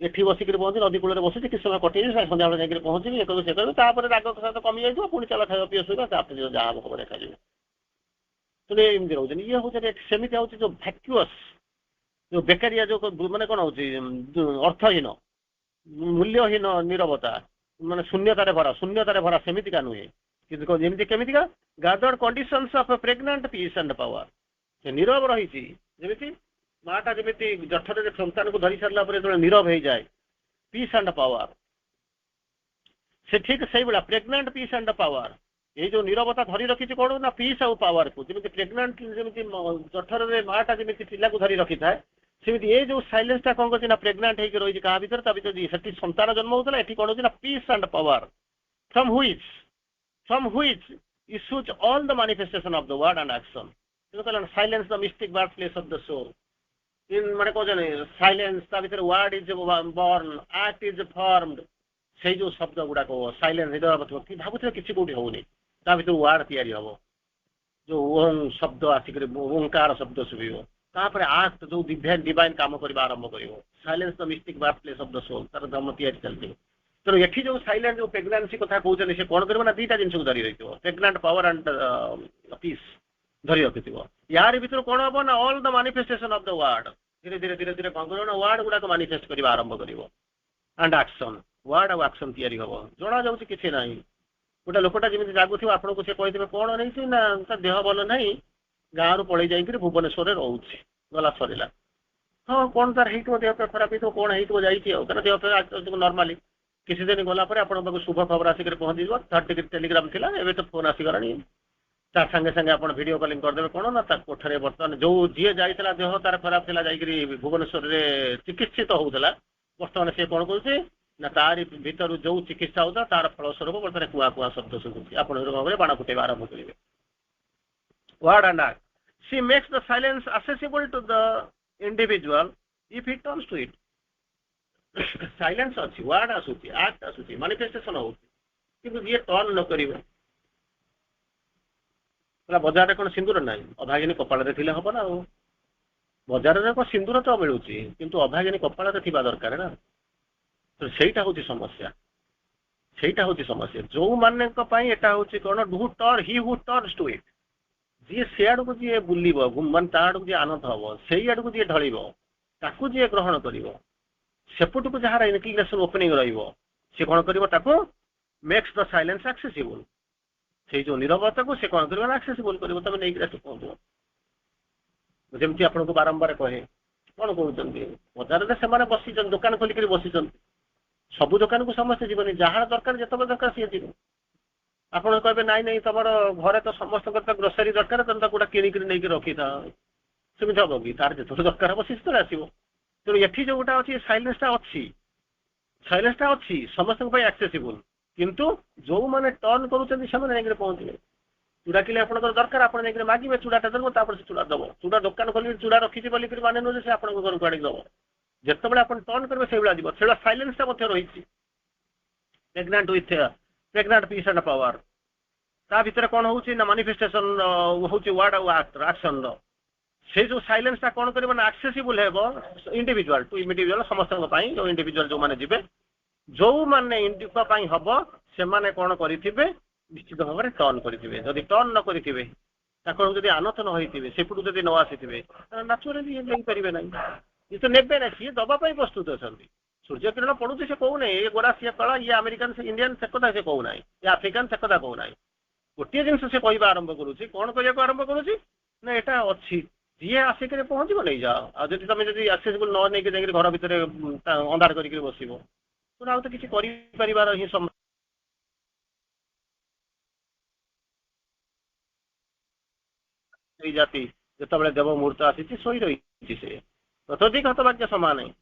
ଏଠି ବସିକରି ପହଞ୍ଚି ନଦୀ କୂଳରେ ବସିଛି, କିଛି ସମୟ କଟେଇବି, ସନ୍ଧ୍ୟାବେଳେ ଯାଇକରି ପହଞ୍ଚିବି, ଏ କରିବି ସେ କରିବି, ତାପରେ ରାଗ ସହିତ କମିଯାଇଥିବ, ପୁଣି ଚାଲ ଖାଇବା ପିଇବା ଶୋଇବା, ତାପରେ ଯାହା ହବ ଖବର ଦେଖାଯିବ। ତେଣୁ ଏମିତି ରହୁଛନ୍ତି। ଇଏ ହଉଛି ସେମିତି ହଉଛି ଯୋଉ ଭ୍ୟାକ୍ୟୁଅସ୍, ଯୋଉ ବେକାରିଆ ଯୋଉ ମାନେ କ'ଣ ହଉଛି ଅର୍ଥହୀନ ମୂଲ୍ୟହୀନ ନିରବତା, ମାନେ ଶୂନ୍ୟତାରେ ଭରା ସେମିତିକା ନୁହେଁ। କିନ୍ତୁ ଯେମିତି କେମିତିକା gathered conditions of pregnant peace and power. ସେ ନିରବ ରହିଛି, ଯେମିତି ମାଟା ଯେମିତି ଜଠରରେ ସନ୍ତାନକୁ ଧରି ସାରିଲା ପରେ ଯେତେବେଳେ ନିରବ ହେଇଯାଏ, ପିସ୍ ଆଣ୍ଡ ପାୱାର, ସେ ଠିକ୍ ସେଇଭଳିଆ ପ୍ରେଗନାଣ୍ଟ ପିସ୍ ଆଣ୍ଡ ପାୱାର। ଏଇ ଯୋଉ ନିରବତା ଧରି ରଖିଛି କ'ଣ ନା ପିସ୍ ଆଉ ପାୱାରକୁ, ଯେମିତି ପ୍ରେଗନାଣ୍ଟ ଯେମିତି ଜଠରରେ ମାଟା ଯେମିତି ପିଲାକୁ ଧରି ରଖିଥାଏ, ସେମିତି ଏ ଯୋଉ ସାଇଲେନ୍ସଟା କ'ଣ କରୁଛି ନା ପ୍ରେଗନାଣ୍ଟ ହେଇକି ରହିଛି କାହା ଭିତରେ, ତା ଭିତରେ ସେଠି ସନ୍ତାନ ଜନ୍ମ ହଉଥିଲା, ଏଠି କ'ଣ ହଉଛି ନା peace and power from which issues all the manifestation of the word and action। silence the mystic birthplace of the soul। ମାନେ କହୁଛନ୍ତି ସାଇଲେନ୍ସ, ତା ଭିତରେ word is born, act is formed। ସେଇ ଯୋଉ ଶବ୍ଦ ଗୁଡାକ ସାଇଲେନ୍ସ କି ଭାବୁଥିବେ କିଛି କୋଉଠି ହଉନି, ତା ଭିତରୁ ୱାର୍ଡ ତିଆରି ହବ, ଯୋଉ ଓଂ ଶବ୍ଦ ଆସିକରି ଓଙ୍କାର ଶବ୍ଦ ଶୁଭିବ, ତାପରେ ଆକ୍ଟ ଯୋଉ ଡିଭାଇନ କାମ କରିବା ଆରମ୍ଭ କରିବ। Silence the mystic birth place of the soul, ତାର ଧର୍ମ ତିଆରି ଚାଲିଥିବ। ତେଣୁ ଏଠି ଯୋଉ ସାଇଲେନ୍ସ ଯୋଉ ପ୍ରେଗନାନ୍ସି କଥା କହୁଛନ୍ତି, ସେ କ'ଣ କରିବ ନା ଦିଟା ଜିନିଷକୁ ଧରି ରହିଥିବ, ପ୍ରେଗନାଣ୍ଟ ପାୱାର ଆଣ୍ଡ ପିସ୍ ଧରି ରଖିଥିବ। ୟାରି ଭିତରୁ କ'ଣ ହବ ନା all the manifestation of the word, ଧୀରେ ଧୀରେ ଧୀରେ ଧୀରେ କ'ଣ କରିବ ନା ୱାର୍ଡ ଗୁଡାକ ମାନିଫେଷ୍ଟ କରିବା ଆରମ୍ଭ କରିବ, ଆଣ୍ଡ ଆକ୍ସନ, ୱାର୍ଡ ଆଉ ଆକ୍ସନ ତିଆରି ହବ। ଜଣା ଯାଉଛି କିଛି ନାହିଁ। ଗୋଟେ ଲୋକଟା ଯେମିତି ଜାଗୁଥିବ, ଆପଣଙ୍କୁ ସେ କହିଥିବେ କ'ଣ ନେଇଛି ନା ତା ଦେହ ଭଲ ନାହିଁ, ଗାଁରୁ ପଳେଇ ଯାଇକରି ଭୁବନେଶ୍ୱରରେ ରହୁଛି, ଗଲା ସରିଲା। ହଁ କ'ଣ ତାର ହେଇଥିବ, ଦେହ ଖରାପ ହେଇଥିବ, କ'ଣ ହେଇଥିବ ଯାଇଛି ଆଉ, କାରଣ ଦେହ ନର୍ମାଲି किसी दिन गला पर आपण पाखु शुभ खबर आसिक पहुंची जीव थर्ड टेलीग्राम थिला एबे तो फोन आसीगलानी ता संगे संगे आपण वीडियो कॉलिंग करदेबे कोन ना ता कोठरे बर्तमान जो जी जाइतला देह तार खराब थिला जाइकरी भुवनेश्वर रे चिकित्सित होउतला बर्तमान से कोन कहूची ना तार भीतर जो चिकित्सा होता तार फल स्वरूप बर्तमान कुआ कुआ शब्द सुनुची आपण भाबरे बाण फुटेबा आरंभ करिवे word and act. She makes the silence accessible to the individual if he turns to it. Silence अच्छी word आसुची act आसुची manifestation होउची किंतु ये टर्न न करिवे बोला बाजार रे कोन सिंदूर नाही अभागिनी कपाळ रे थिले हबो ना बाजार रे को सिंदूर तो मिलुची किंतु अभागिनी कपाळ रे थिबा दरकार ना तो सेटा होची समस्या जो माने को पई एटा होची कोन do turn he who turns to it जी से आड़ को जी बुलिब मान ता आड़ को जी आनंद हम से आड़ को जी ढल ताकू जी ग्रहण कर सेपट को जहाँ इनक्लिनेशन ओपनिंग रे कौन कर मेक्स द साइलेंस एक्सेसिबल से जो निरवता को से कौन कर एक्सेसिबल कर तुम नहीं कहूँ जमी आपन को बारंबार कहे कौन कहते बजार में से बसी दुकान खोलिक बसी सब दुकान को समस्ते जीवन जहाँ दरकार जिते दरकार सी जीव आपड़ कहे नाई नहीं तुम घरे तो समस्त ग्रोसरी दरकार तुम गोटा किणिक नहीं रखी था सेमती हम कि तार जो दरकार हम से आसो तेणु ये जो गोटा अच्छी साइलेंसटा अच्छी समस्त एक्सेसिबल किंतु जो मैंने टर्न कर पहुंचे चूड़ा किले आप दरकार आप मागे चूड़ाटा देव से चूड़ा दब चूड़ा दुकान खोल चूड़ा रखी माने नुहे से आप घर को आड़ दब जिते आप टर्न करेंगे से भाया जीव से साइलेंसटा रही pregnant with pregnant peace and power ता भीतर कौन होची ना मैनिफेस्टेशन होची वर्ड और एक्शन से जो साइलेंसटा कौन कर एक्सेसिबल हेबो इंडिविजुअल टू इंडिविजुअल समस्त जो इंडिविजुअल जो माने जिबे जो माने इंडिको पई हबो से माने कौन करिथिबे निश्चित भाव में टर्न करिथिबे जदि टर्न न करिथिबे ताको जदि आनत न होइथिबे सेपुटु जदि न आसीथिबे नेचुरली ये नहीं परिबे नहीं ये तो नेबे ना सी दबा पई प्रस्तुत अछंती सूर्य किरण पड़ुची से कहू ना ये गोरा सी कला ये अमेरिकन से इंडियन से कथा से कहू ना ये आफ्रिकन से कथा कहू ना गोटे जिन से कहवा आरंभ करुच्ची कौन कहवा आरंभ करुच्ची ना यहाँ अच्छी जी आसिक पहुँच नहीं जाओ आदि तुम जब एक्सेसिबल न नहीं घर भितर अंधार कर बस तो आउ तो किसी कर ही जाति जो देव मुहूर्त आसी शोई रही से तथोधिक हतभाग्य समान है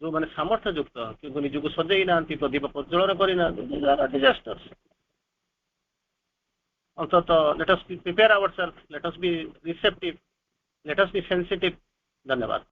जो मैंने सामर्थ्य युक्त कि निजक सजई ना प्रदीप प्रज्वलन करना डिजास्टर्स अंततः let us prepare ourselves, let us be receptive, let us be sensitive. धन्यवाद।